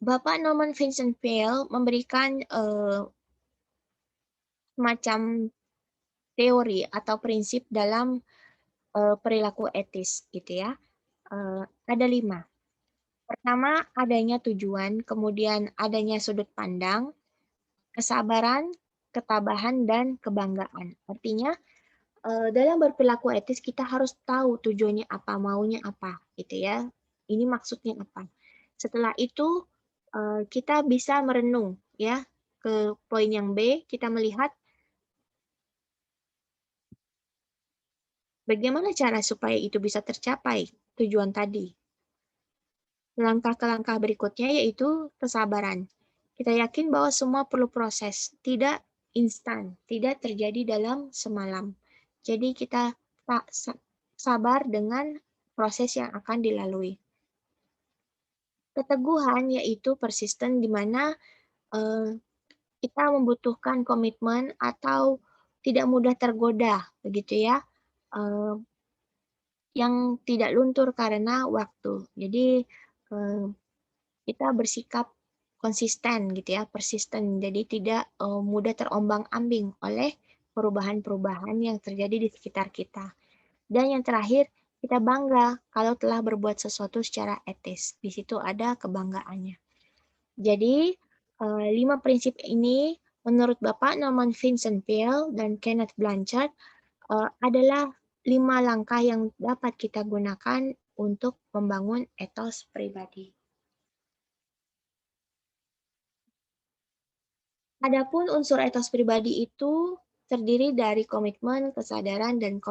Bapak Norman Vincent Peale memberikan semacam teori atau prinsip dalam perilaku etis gitu ya. Ada 5. Pertama, adanya tujuan, kemudian adanya sudut pandang, kesabaran, ketabahan, dan kebanggaan. Artinya, dalam berperilaku etis kita harus tahu tujuannya apa, maunya apa, gitu ya. Ini maksudnya apa. Setelah itu, kita bisa merenung, ya, ke poin yang B, kita melihat bagaimana cara supaya itu bisa tercapai tujuan tadi. Langkah ke langkah berikutnya yaitu kesabaran. Kita yakin bahwa semua perlu proses, tidak instan, tidak terjadi dalam semalam. Jadi kita tak sabar dengan proses yang akan dilalui. Keteguhan yaitu persisten di mana eh, kita membutuhkan komitmen atau tidak mudah tergoda, begitu ya, eh, yang tidak luntur karena waktu. Jadi eh, kita bersikap konsisten gitu ya, persisten. Jadi tidak mudah terombang-ambing oleh perubahan-perubahan yang terjadi di sekitar kita. Dan yang terakhir, kita bangga kalau telah berbuat sesuatu secara etis. Di situ ada kebanggaannya. Jadi, 5 prinsip ini menurut Bapak Norman Vincent Peale dan Kenneth Blanchard adalah 5 langkah yang dapat kita gunakan untuk membangun etos pribadi. Adapun unsur etos pribadi itu terdiri dari komitmen, kesadaran, dan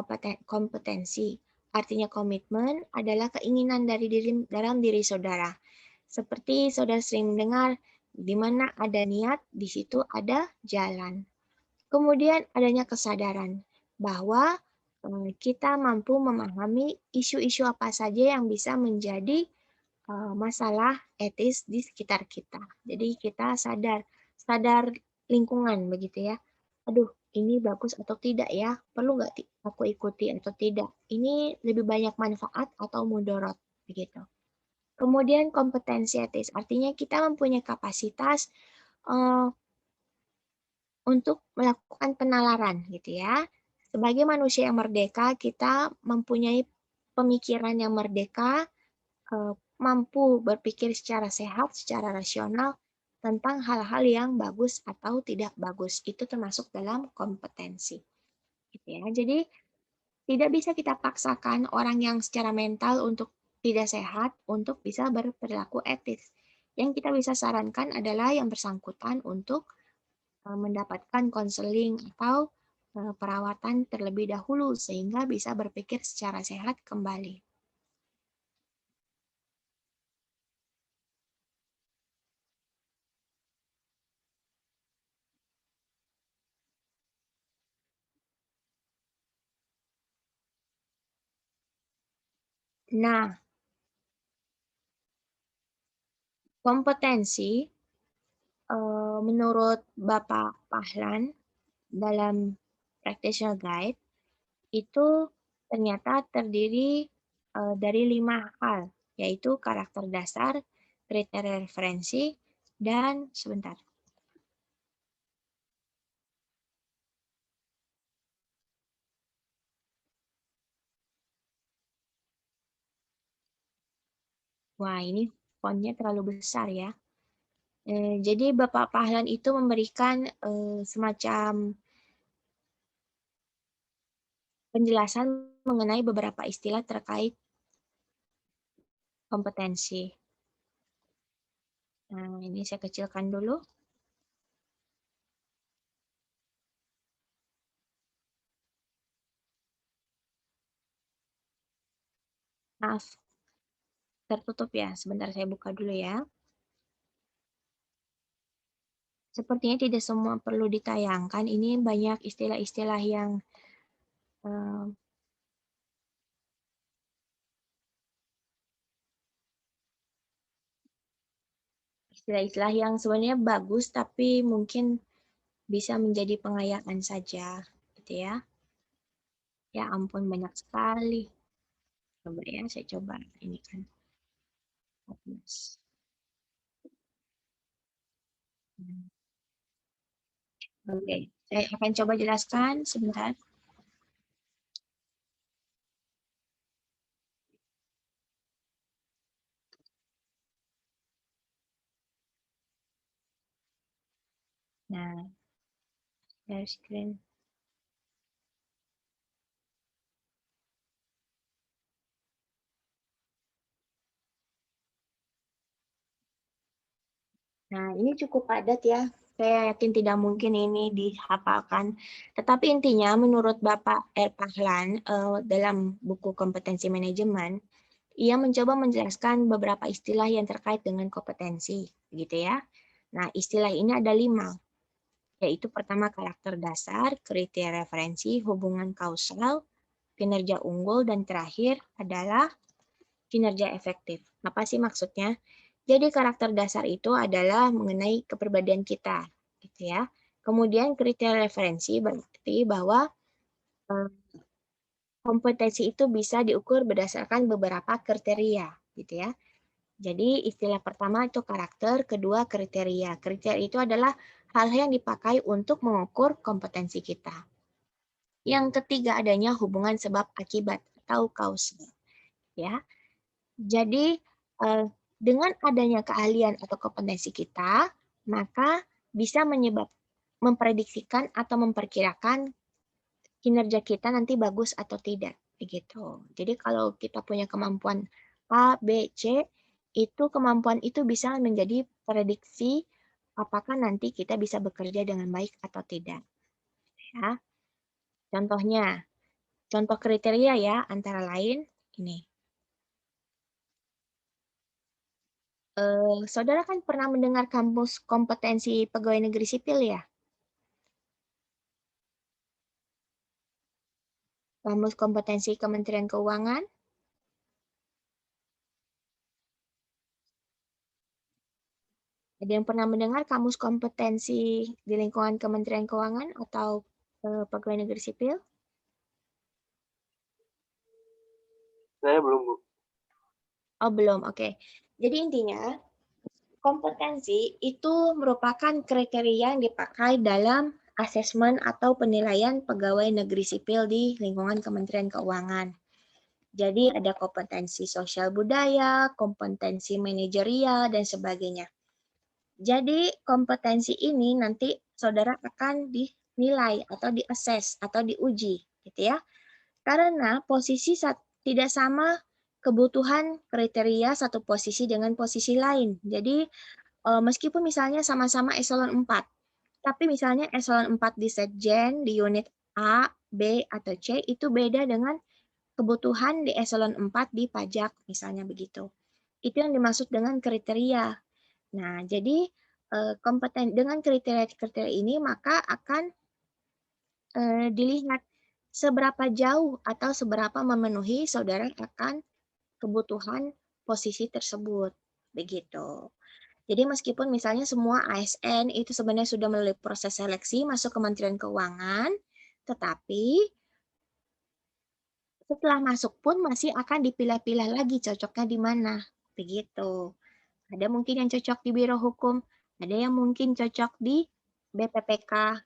kompetensi. Artinya komitmen adalah keinginan dari dalam diri saudara. Seperti saudara sering mendengar, di mana ada niat, di situ ada jalan. Kemudian adanya kesadaran bahwa kita mampu memahami isu-isu apa saja yang bisa menjadi masalah etis di sekitar kita. Jadi kita sadar, sadar lingkungan begitu ya. Aduh, ini bagus atau tidak ya? Perlu nggak aku ikuti atau tidak? Ini lebih banyak manfaat atau mudarat begitu. Kemudian kompetensi etis, artinya kita mempunyai kapasitas uh, untuk melakukan penalaran gitu ya. Sebagai manusia yang merdeka, kita mempunyai pemikiran yang merdeka, mampu berpikir secara sehat, secara rasional tentang hal-hal yang bagus atau tidak bagus. Itu termasuk dalam kompetensi. Gitu ya. Jadi tidak bisa kita paksakan orang yang secara mental untuk tidak sehat untuk bisa berperilaku etis. Yang kita bisa sarankan adalah yang bersangkutan untuk mendapatkan konseling atau perawatan terlebih dahulu sehingga bisa berpikir secara sehat kembali. Nah, kompetensi menurut Bapak Pahlan dalam Practitioner Guide itu ternyata terdiri dari 5 hal, yaitu karakter dasar, kriteria referensi, dan sebentar. Wah, ini fontnya terlalu besar ya. Jadi Bapak Pahlan itu memberikan semacam penjelasan mengenai beberapa istilah terkait kompetensi. Nah, ini saya kecilkan dulu. Maaf, tertutup ya. Sebentar saya buka dulu ya. Sepertinya tidak semua perlu ditayangkan. Ini banyak istilah-istilah yang eh, istilah-istilah yang sebenarnya bagus tapi mungkin bisa menjadi pengayaan saja, gitu ya. Ya ampun banyak sekali. Coba ya, saya coba ini kan. Oke, saya akan coba jelaskan sebentar. Nah, share screen. Nah, ini cukup padat ya. Saya yakin tidak mungkin ini dihafalkan. Tetapi intinya menurut Bapak Pahlan dalam buku kompetensi manajemen, ia mencoba menjelaskan beberapa istilah yang terkait dengan kompetensi, gitu ya. Nah, istilah ini ada 5, yaitu pertama karakter dasar, kriteria referensi, hubungan kausal, kinerja unggul, dan terakhir adalah kinerja efektif. Apa sih maksudnya? Jadi karakter dasar itu adalah mengenai kepribadian kita, gitu ya. Kemudian kriteria referensi berarti bahwa eh, kompetensi itu bisa diukur berdasarkan beberapa kriteria, gitu ya. Jadi istilah pertama itu karakter, kedua kriteria. Kriteria itu adalah hal yang dipakai untuk mengukur kompetensi kita. Yang ketiga adanya hubungan sebab akibat atau kausal, ya. Jadi dengan adanya keahlian atau kompetensi kita, maka bisa memprediksikan atau memperkirakan kinerja kita nanti bagus atau tidak, begitu. Jadi kalau kita punya kemampuan A, B, C, itu kemampuan itu bisa menjadi prediksi apakah nanti kita bisa bekerja dengan baik atau tidak. Ya. Contohnya, contoh kriteria ya antara lain ini. Saudara kan pernah mendengar kampus kompetensi pegawai negeri sipil ya? Kamus kompetensi Kementerian Keuangan. Ada yang pernah mendengar kamus kompetensi di lingkungan Kementerian Keuangan atau pegawai negeri sipil? Saya belum, Bu. Oh, belum. Oke. Jadi intinya, kompetensi itu merupakan kriteria yang dipakai dalam asesmen atau penilaian pegawai negeri sipil di lingkungan Kementerian Keuangan. Jadi ada kompetensi sosial budaya, kompetensi manajerial, dan sebagainya. Jadi kompetensi ini nanti saudara akan dinilai atau diassess atau diuji, gitu ya. Karena posisi tidak sama kebutuhan kriteria satu posisi dengan posisi lain. Jadi meskipun misalnya sama-sama eselon 4, tapi misalnya eselon 4 di Setjen, di unit A, B, atau C itu beda dengan kebutuhan di eselon 4 di pajak, misalnya begitu. Itu yang dimaksud dengan kriteria. Nah, jadi dengan kriteria-kriteria ini maka akan dilihat seberapa jauh atau seberapa memenuhi saudara akan kebutuhan posisi tersebut. Begitu. Jadi meskipun misalnya semua ASN itu sebenarnya sudah melalui proses seleksi masuk Kementerian Keuangan, tetapi setelah masuk pun masih akan dipilah-pilah lagi cocoknya di mana. Begitu. Ada mungkin yang cocok di Biro Hukum, ada yang mungkin cocok di BPPK,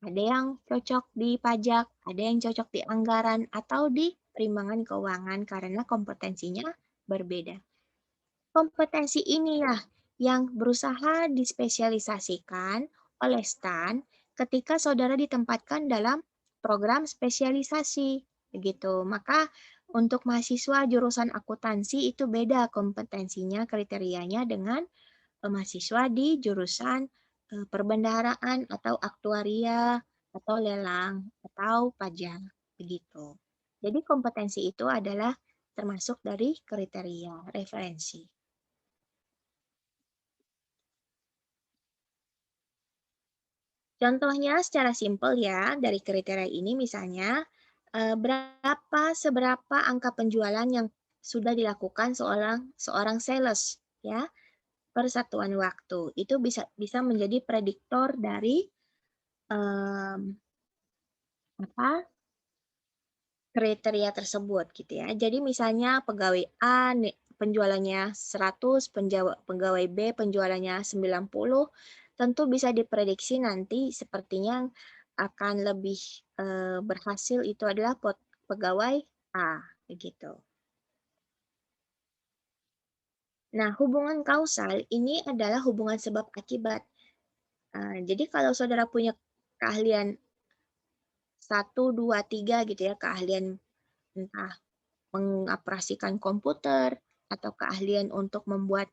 ada yang cocok di pajak, ada yang cocok di anggaran, atau di perimbangan keuangan karena kompetensinya berbeda. Kompetensi inilah yang berusaha dispesialisasikan oleh STAN ketika saudara ditempatkan dalam program spesialisasi. Begitu. Maka untuk mahasiswa jurusan akuntansi itu beda kompetensinya, kriterianya dengan mahasiswa di jurusan perbendaharaan atau aktuaria atau lelang atau pajak. Begitu. Jadi kompetensi itu adalah termasuk dari kriteria referensi. Contohnya secara simpel ya, dari kriteria ini misalnya, seberapa angka penjualan yang sudah dilakukan seorang sales ya per satuan waktu. Itu bisa bisa menjadi prediktor dari apa kriteria tersebut gitu ya. Jadi misalnya pegawai A penjualannya 100, pegawai B penjualannya 90, tentu bisa diprediksi nanti sepertinya akan lebih berhasil itu adalah pegawai A begitu. Nah, hubungan kausal ini adalah hubungan sebab akibat. Jadi kalau saudara punya keahlian 1, 2, 3 gitu ya, keahlian entah mengoperasikan komputer, atau keahlian untuk membuat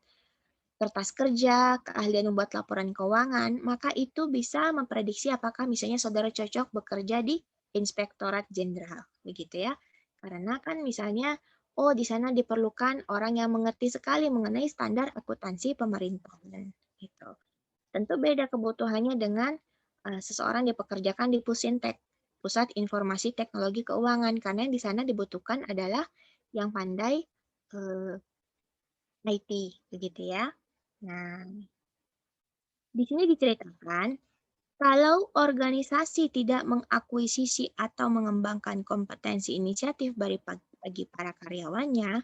kertas kerja, keahlian membuat laporan keuangan, maka itu bisa memprediksi apakah misalnya saudara cocok bekerja di Inspektorat Jenderal, begitu ya. Karena kan misalnya, oh di sana diperlukan orang yang mengerti sekali mengenai standar akuntansi pemerintahan, gitu. Tentu beda kebutuhannya dengan seseorang dipekerjakan di Pusintek, Pusat Informasi Teknologi Keuangan, karena yang di sana dibutuhkan adalah yang pandai IT, begitu ya. Nah, di sini diceritakan, kalau organisasi tidak mengakuisisi atau mengembangkan kompetensi inisiatif bagi para karyawannya,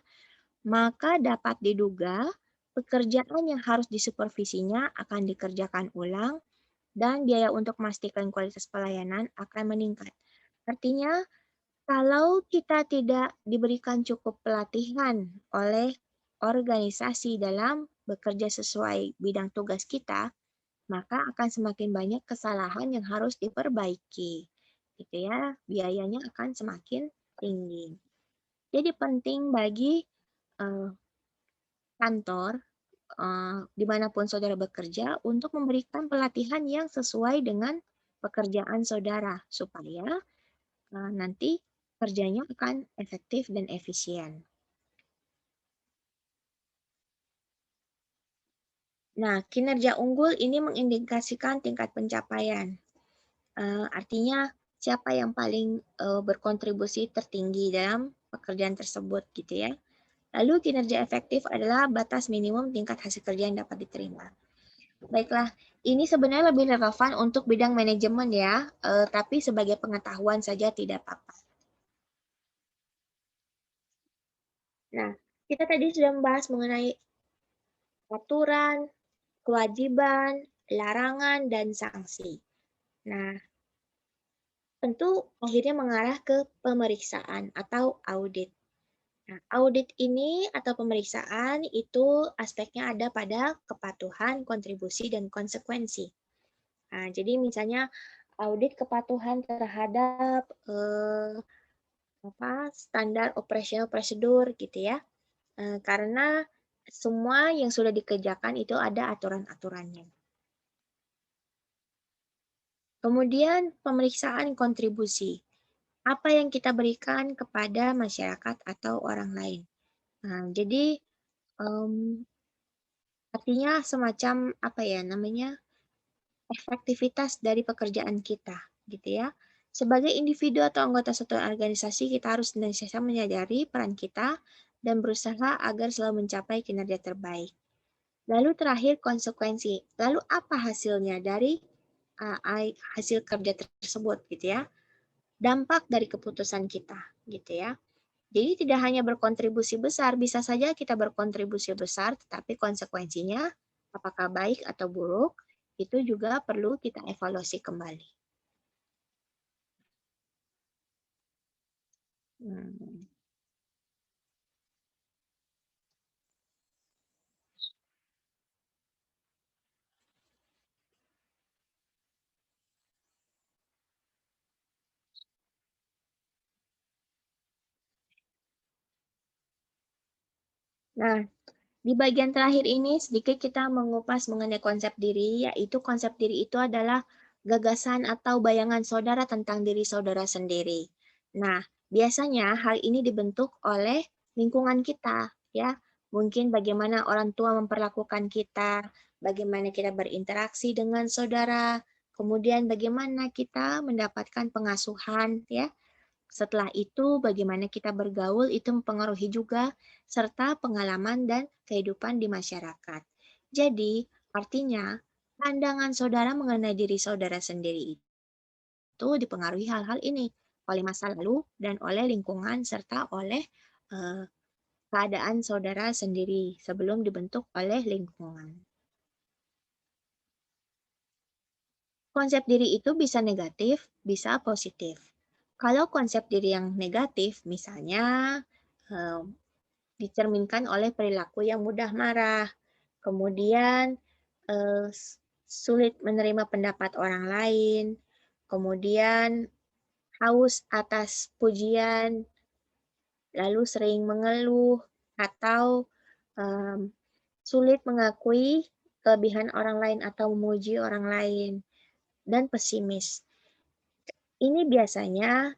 maka dapat diduga pekerjaan yang harus disupervisinya akan dikerjakan ulang dan biaya untuk memastikan kualitas pelayanan akan meningkat. Artinya, kalau kita tidak diberikan cukup pelatihan oleh organisasi dalam bekerja sesuai bidang tugas kita, maka akan semakin banyak kesalahan yang harus diperbaiki. Gitu ya, biayanya akan semakin tinggi. Jadi penting bagi kantor dimanapun saudara bekerja untuk memberikan pelatihan yang sesuai dengan pekerjaan saudara supaya nanti kerjanya akan efektif dan efisien. Nah, kinerja unggul ini mengindikasikan tingkat pencapaian. Artinya siapa yang paling berkontribusi tertinggi dalam pekerjaan tersebut gitu ya. Lalu kinerja efektif adalah batas minimum tingkat hasil kerja yang dapat diterima. Baiklah, ini sebenarnya lebih relevan untuk bidang manajemen ya, tapi sebagai pengetahuan saja tidak apa-apa. Nah, kita tadi sudah membahas mengenai aturan, kewajiban, larangan, dan sanksi. Nah, tentu akhirnya mengarah ke pemeriksaan atau audit. Nah, audit ini atau pemeriksaan itu aspeknya ada pada kepatuhan, kontribusi, dan konsekuensi. Nah, jadi misalnya audit kepatuhan terhadap standar operasional prosedur gitu ya. Karena semua yang sudah dikerjakan itu ada aturan-aturannya. Kemudian pemeriksaan kontribusi. Apa yang kita berikan kepada masyarakat atau orang lain. Nah, jadi artinya semacam apa ya namanya efektivitas dari pekerjaan kita, gitu ya. Sebagai individu atau anggota suatu organisasi, kita harus senantiasa menyadari peran kita dan berusaha agar selalu mencapai kinerja terbaik. Lalu terakhir konsekuensi. Lalu apa hasilnya dari hasil kerja tersebut, gitu ya? Dampak dari keputusan kita, gitu ya. Jadi tidak hanya berkontribusi besar, bisa saja kita berkontribusi besar, tetapi konsekuensinya apakah baik atau buruk, itu juga perlu kita evaluasi kembali. Hmm. Nah, di bagian terakhir ini sedikit kita mengupas mengenai konsep diri, yaitu konsep diri itu adalah gagasan atau bayangan saudara tentang diri saudara sendiri. Nah, biasanya hal ini dibentuk oleh lingkungan kita, ya. Mungkin bagaimana orang tua memperlakukan kita, bagaimana kita berinteraksi dengan saudara, kemudian bagaimana kita mendapatkan pengasuhan, ya. Setelah itu, bagaimana kita bergaul itu mempengaruhi juga, serta pengalaman dan kehidupan di masyarakat. Jadi, artinya, pandangan saudara mengenai diri saudara sendiri itu dipengaruhi hal-hal ini, oleh masa lalu dan oleh lingkungan, serta oleh eh, keadaan saudara sendiri sebelum dibentuk oleh lingkungan. Konsep diri itu bisa negatif, bisa positif. Kalau konsep diri yang negatif, misalnya eh, dicerminkan oleh perilaku yang mudah marah, kemudian eh, sulit menerima pendapat orang lain, kemudian haus atas pujian, lalu sering mengeluh, atau um, sulit mengakui kelebihan orang lain atau memuji orang lain, dan pesimis. Ini biasanya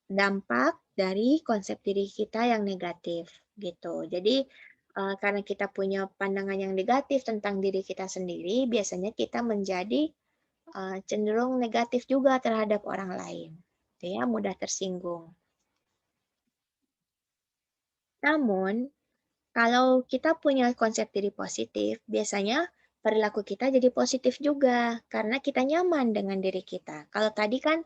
dampak dari konsep diri kita yang negatif gitu. Jadi karena kita punya pandangan yang negatif tentang diri kita sendiri, biasanya kita menjadi cenderung negatif juga terhadap orang lain. Gitu ya, mudah tersinggung. Namun, kalau kita punya konsep diri positif, biasanya perilaku kita jadi positif juga karena kita nyaman dengan diri kita. Kalau tadi kan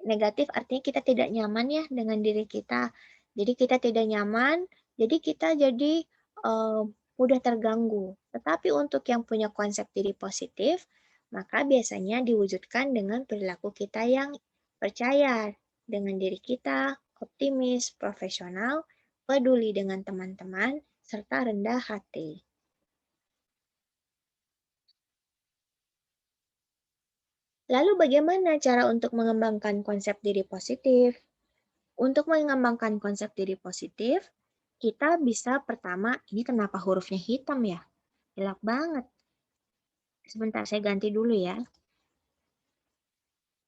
negatif artinya kita tidak nyaman ya dengan diri kita. Jadi kita tidak nyaman, jadi kita jadi uh, mudah terganggu. Tetapi untuk yang punya konsep diri positif, maka biasanya diwujudkan dengan perilaku kita yang percaya dengan diri kita, optimis, profesional, peduli dengan teman-teman, serta rendah hati. Lalu bagaimana cara untuk mengembangkan konsep diri positif? Untuk mengembangkan konsep diri positif, kita bisa pertama, ini kenapa hurufnya hitam ya? Gelap banget. Sebentar, saya ganti dulu ya.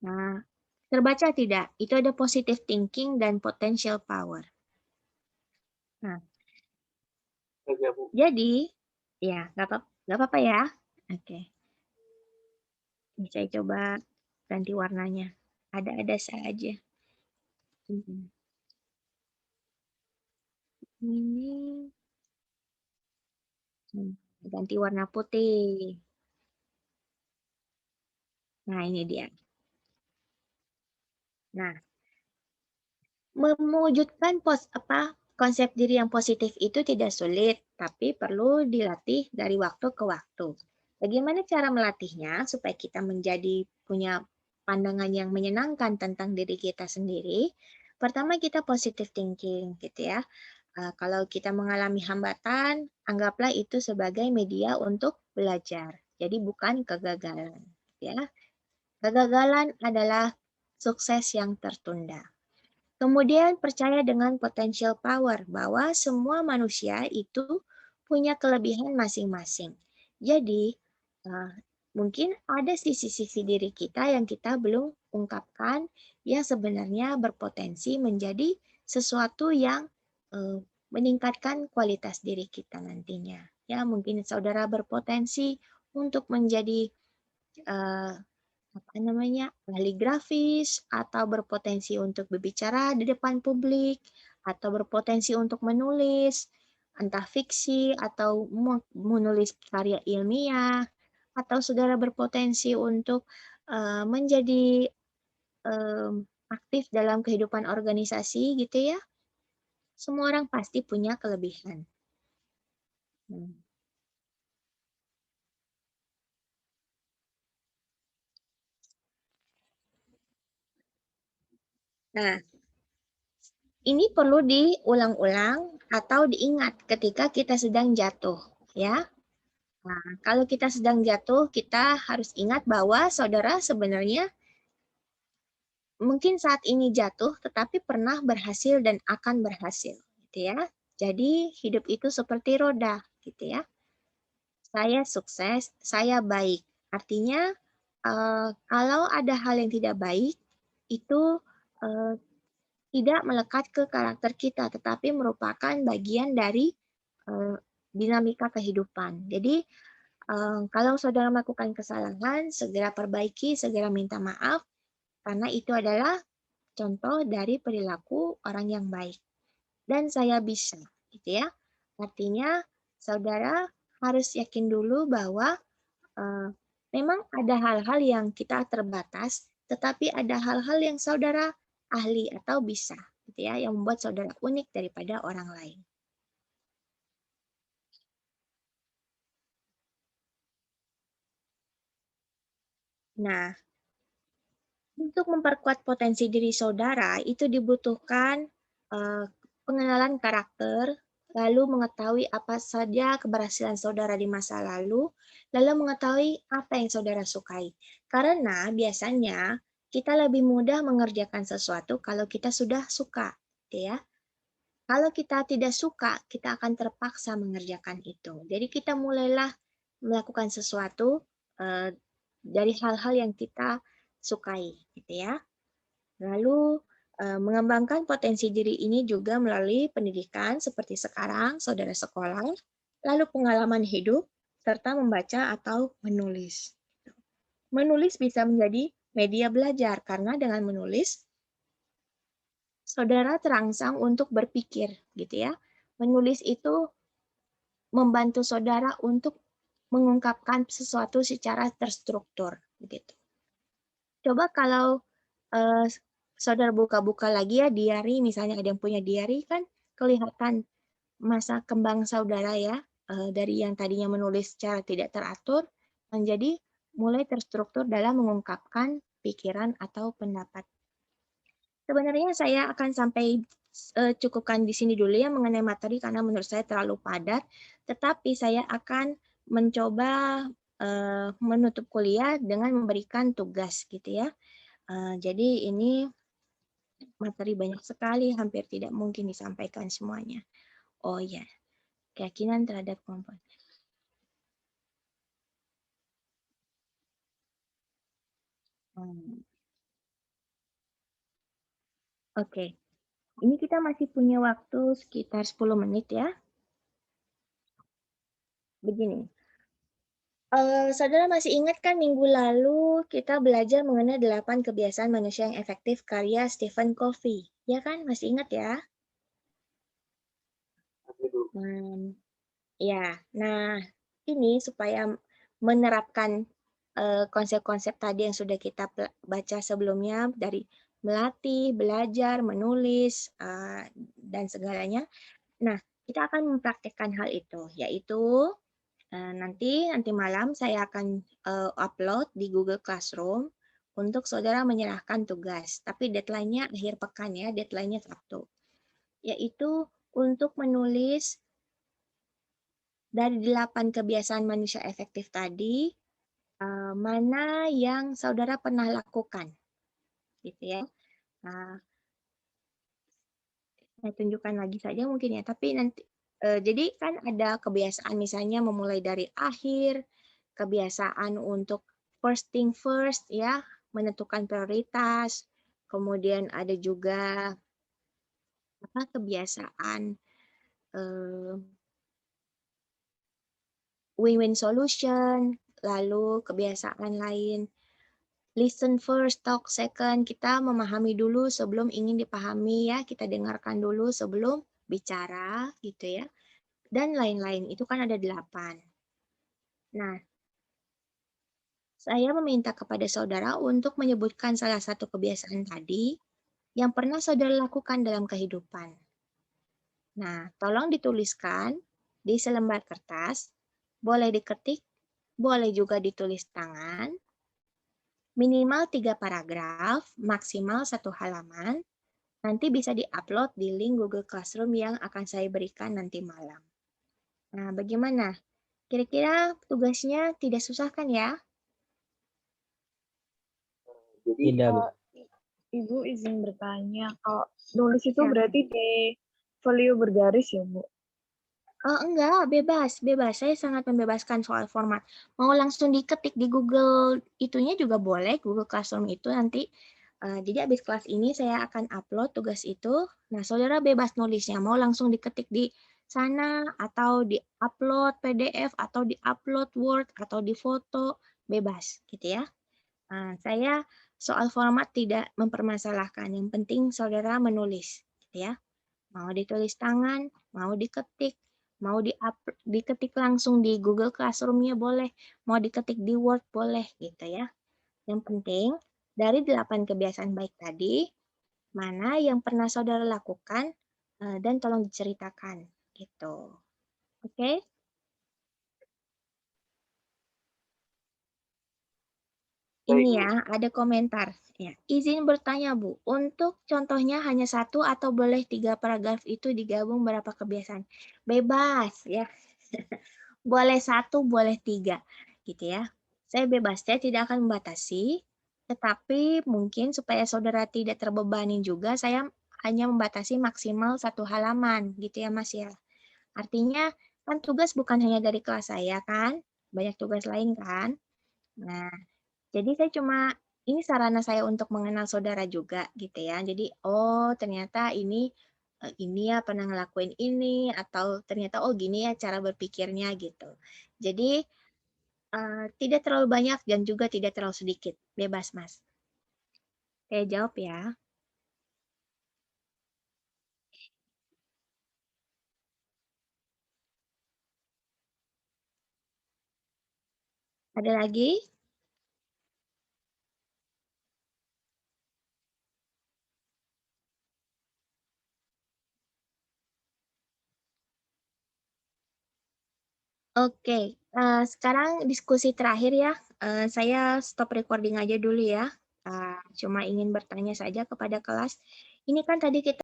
Nah, terbaca tidak? Itu ada positive thinking dan potential power. Nah, jadi, ya nggak apa-apa ya. Oke, ini saya coba ganti warnanya. ada-ada saja. Ini ganti warna putih. Nah, ini dia. Nah, mewujudkan konsep diri yang positif itu tidak sulit, tapi perlu dilatih dari waktu ke waktu. Bagaimana cara melatihnya supaya kita menjadi punya pandangan yang menyenangkan tentang diri kita sendiri? Pertama, kita positive thinking, gitu ya. Kalau kita mengalami hambatan, anggaplah itu sebagai media untuk belajar. Jadi bukan kegagalan, ya. Kegagalan adalah sukses yang tertunda. Kemudian percaya dengan potential power bahwa semua manusia itu punya kelebihan masing-masing. Jadi mungkin ada sisi-sisi diri kita yang kita belum ungkapkan yang sebenarnya berpotensi menjadi sesuatu yang meningkatkan kualitas diri kita nantinya. Ya, mungkin saudara berpotensi untuk menjadi ahli grafis, atau berpotensi untuk berbicara di depan publik, atau berpotensi untuk menulis, entah fiksi atau menulis karya ilmiah, atau saudara berpotensi untuk menjadi aktif dalam kehidupan organisasi gitu ya. Semua orang pasti punya kelebihan. Nah, ini perlu diulang-ulang atau diingat ketika kita sedang jatuh, ya. Nah, kalau kita sedang jatuh, kita harus ingat bahwa saudara sebenarnya mungkin saat ini jatuh, tetapi pernah berhasil dan akan berhasil, gitu ya. Jadi hidup itu seperti roda, gitu ya. Saya sukses, saya baik. Artinya kalau ada hal yang tidak baik, itu tidak melekat ke karakter kita, tetapi merupakan bagian dari dinamika kehidupan. Jadi kalau saudara melakukan kesalahan, segera perbaiki, segera minta maaf, karena itu adalah contoh dari perilaku orang yang baik. Dan saya bisa, gitu ya. Artinya saudara harus yakin dulu bahwa memang ada hal-hal yang kita terbatas, tetapi ada hal-hal yang saudara ahli atau bisa, gitu ya, yang membuat saudara unik daripada orang lain. Nah, untuk memperkuat potensi diri saudara itu dibutuhkan pengenalan karakter, lalu mengetahui apa saja keberhasilan saudara di masa lalu, lalu mengetahui apa yang saudara sukai. Karena biasanya kita lebih mudah mengerjakan sesuatu kalau kita sudah suka, ya. Kalau kita tidak suka, kita akan terpaksa mengerjakan itu. Jadi kita mulailah melakukan sesuatu dari hal-hal yang kita sukai, gitu ya. Lalu mengembangkan potensi diri ini juga melalui pendidikan seperti sekarang, saudara sekolah, lalu pengalaman hidup, serta membaca atau menulis. Menulis bisa menjadi media belajar karena dengan menulis saudara terangsang untuk berpikir, gitu ya. Menulis itu membantu saudara untuk mengungkapkan sesuatu secara terstruktur, begitu. Coba kalau saudara buka-buka lagi ya diary, misalnya ada yang punya diary kan kelihatan masa kembang saudara ya, dari yang tadinya menulis secara tidak teratur menjadi mulai terstruktur dalam mengungkapkan pikiran atau pendapat. Sebenarnya saya akan sampai cukupkan di sini dulu ya mengenai materi karena menurut saya terlalu padat, tetapi saya akan mencoba menutup kuliah dengan memberikan tugas gitu ya. Jadi ini materi banyak sekali, hampir tidak mungkin disampaikan semuanya. Oh ya, keyakinan terhadap kemampuan. Oke, ini kita masih punya waktu sekitar 10 menit ya. Begini, Saudara masih ingat kan minggu lalu kita belajar mengenai 8 kebiasaan manusia yang efektif karya Stephen Covey, ya kan? Masih ingat ya? Masih Bu. Ya, nah ini supaya menerapkan konsep-konsep tadi yang sudah kita baca sebelumnya dari melatih, belajar, menulis, dan segalanya. Nah, kita akan mempraktekkan hal itu, yaitu nanti malam saya akan upload di Google Classroom untuk saudara menyerahkan tugas. Tapi deadline-nya akhir pekan ya, deadline-nya Sabtu. Yaitu untuk menulis dari 8 kebiasaan manusia efektif tadi, mana yang saudara pernah lakukan, gitu ya. Saya tunjukkan lagi saja mungkin ya, tapi nanti jadi kan ada kebiasaan misalnya memulai dari akhir, kebiasaan untuk first thing first ya, menentukan prioritas, kemudian ada juga kebiasaan win-win solution, lalu kebiasaan lain listen first, talk second. Kita memahami dulu sebelum ingin dipahami ya. Kita dengarkan dulu sebelum bicara gitu ya. Dan lain-lain. Itu kan ada 8. Nah, saya meminta kepada saudara untuk menyebutkan salah satu kebiasaan tadi yang pernah saudara lakukan dalam kehidupan. Nah, tolong dituliskan di selembar kertas. Boleh diketik, boleh juga ditulis tangan. Minimal 3 paragraf, maksimal 1 halaman. Nanti bisa di-upload di link Google Classroom yang akan saya berikan nanti malam. Nah, bagaimana? Kira-kira tugasnya tidak susah kan ya? Jadi Tidak, Bu. Ibu izin bertanya, kalau nulis itu Ya. berarti di folio bergaris ya, Bu? Oh, enggak, bebas, bebas. Saya sangat membebaskan soal format. Mau langsung diketik di Google itunya juga boleh, Google Classroom itu nanti. Jadi habis kelas ini saya akan upload tugas itu. Nah, saudara bebas nulisnya. Mau langsung diketik di sana, atau di-upload PDF, atau di-upload Word, atau di foto, bebas gitu ya. Saya soal format tidak mempermasalahkan. Yang penting saudara menulis gitu ya. Mau ditulis tangan, mau diketik, mau diketik langsung di Google Classroom-nya boleh, mau diketik di Word boleh gitu ya. Yang penting dari 8 kebiasaan baik tadi, mana yang pernah saudara lakukan dan tolong diceritakan gitu. Oke? Ini ya, ada komentar. Ya, izin bertanya Bu, untuk contohnya hanya 1 atau boleh 3 paragraf itu digabung berapa kebiasaan? Bebas ya. Boleh 1, boleh 3 gitu ya. Saya bebas, saya tidak akan membatasi, tetapi mungkin supaya saudara tidak terbebani juga, saya hanya membatasi maksimal 1 halaman gitu ya Mas ya. Artinya kan tugas bukan hanya dari kelas saya kan, banyak tugas lain kan. Nah, jadi saya cuma ini sarana saya untuk mengenal saudara juga gitu ya. Jadi oh ternyata ini ya pernah ngelakuin ini atau ternyata oh gini ya cara berpikirnya gitu. Jadi tidak terlalu banyak dan juga tidak terlalu sedikit. Bebas, Mas. Saya jawab ya. Ada lagi? Oke, sekarang diskusi terakhir ya. Saya stop recording aja dulu ya. Cuma ingin bertanya saja kepada kelas. Ini kan tadi kita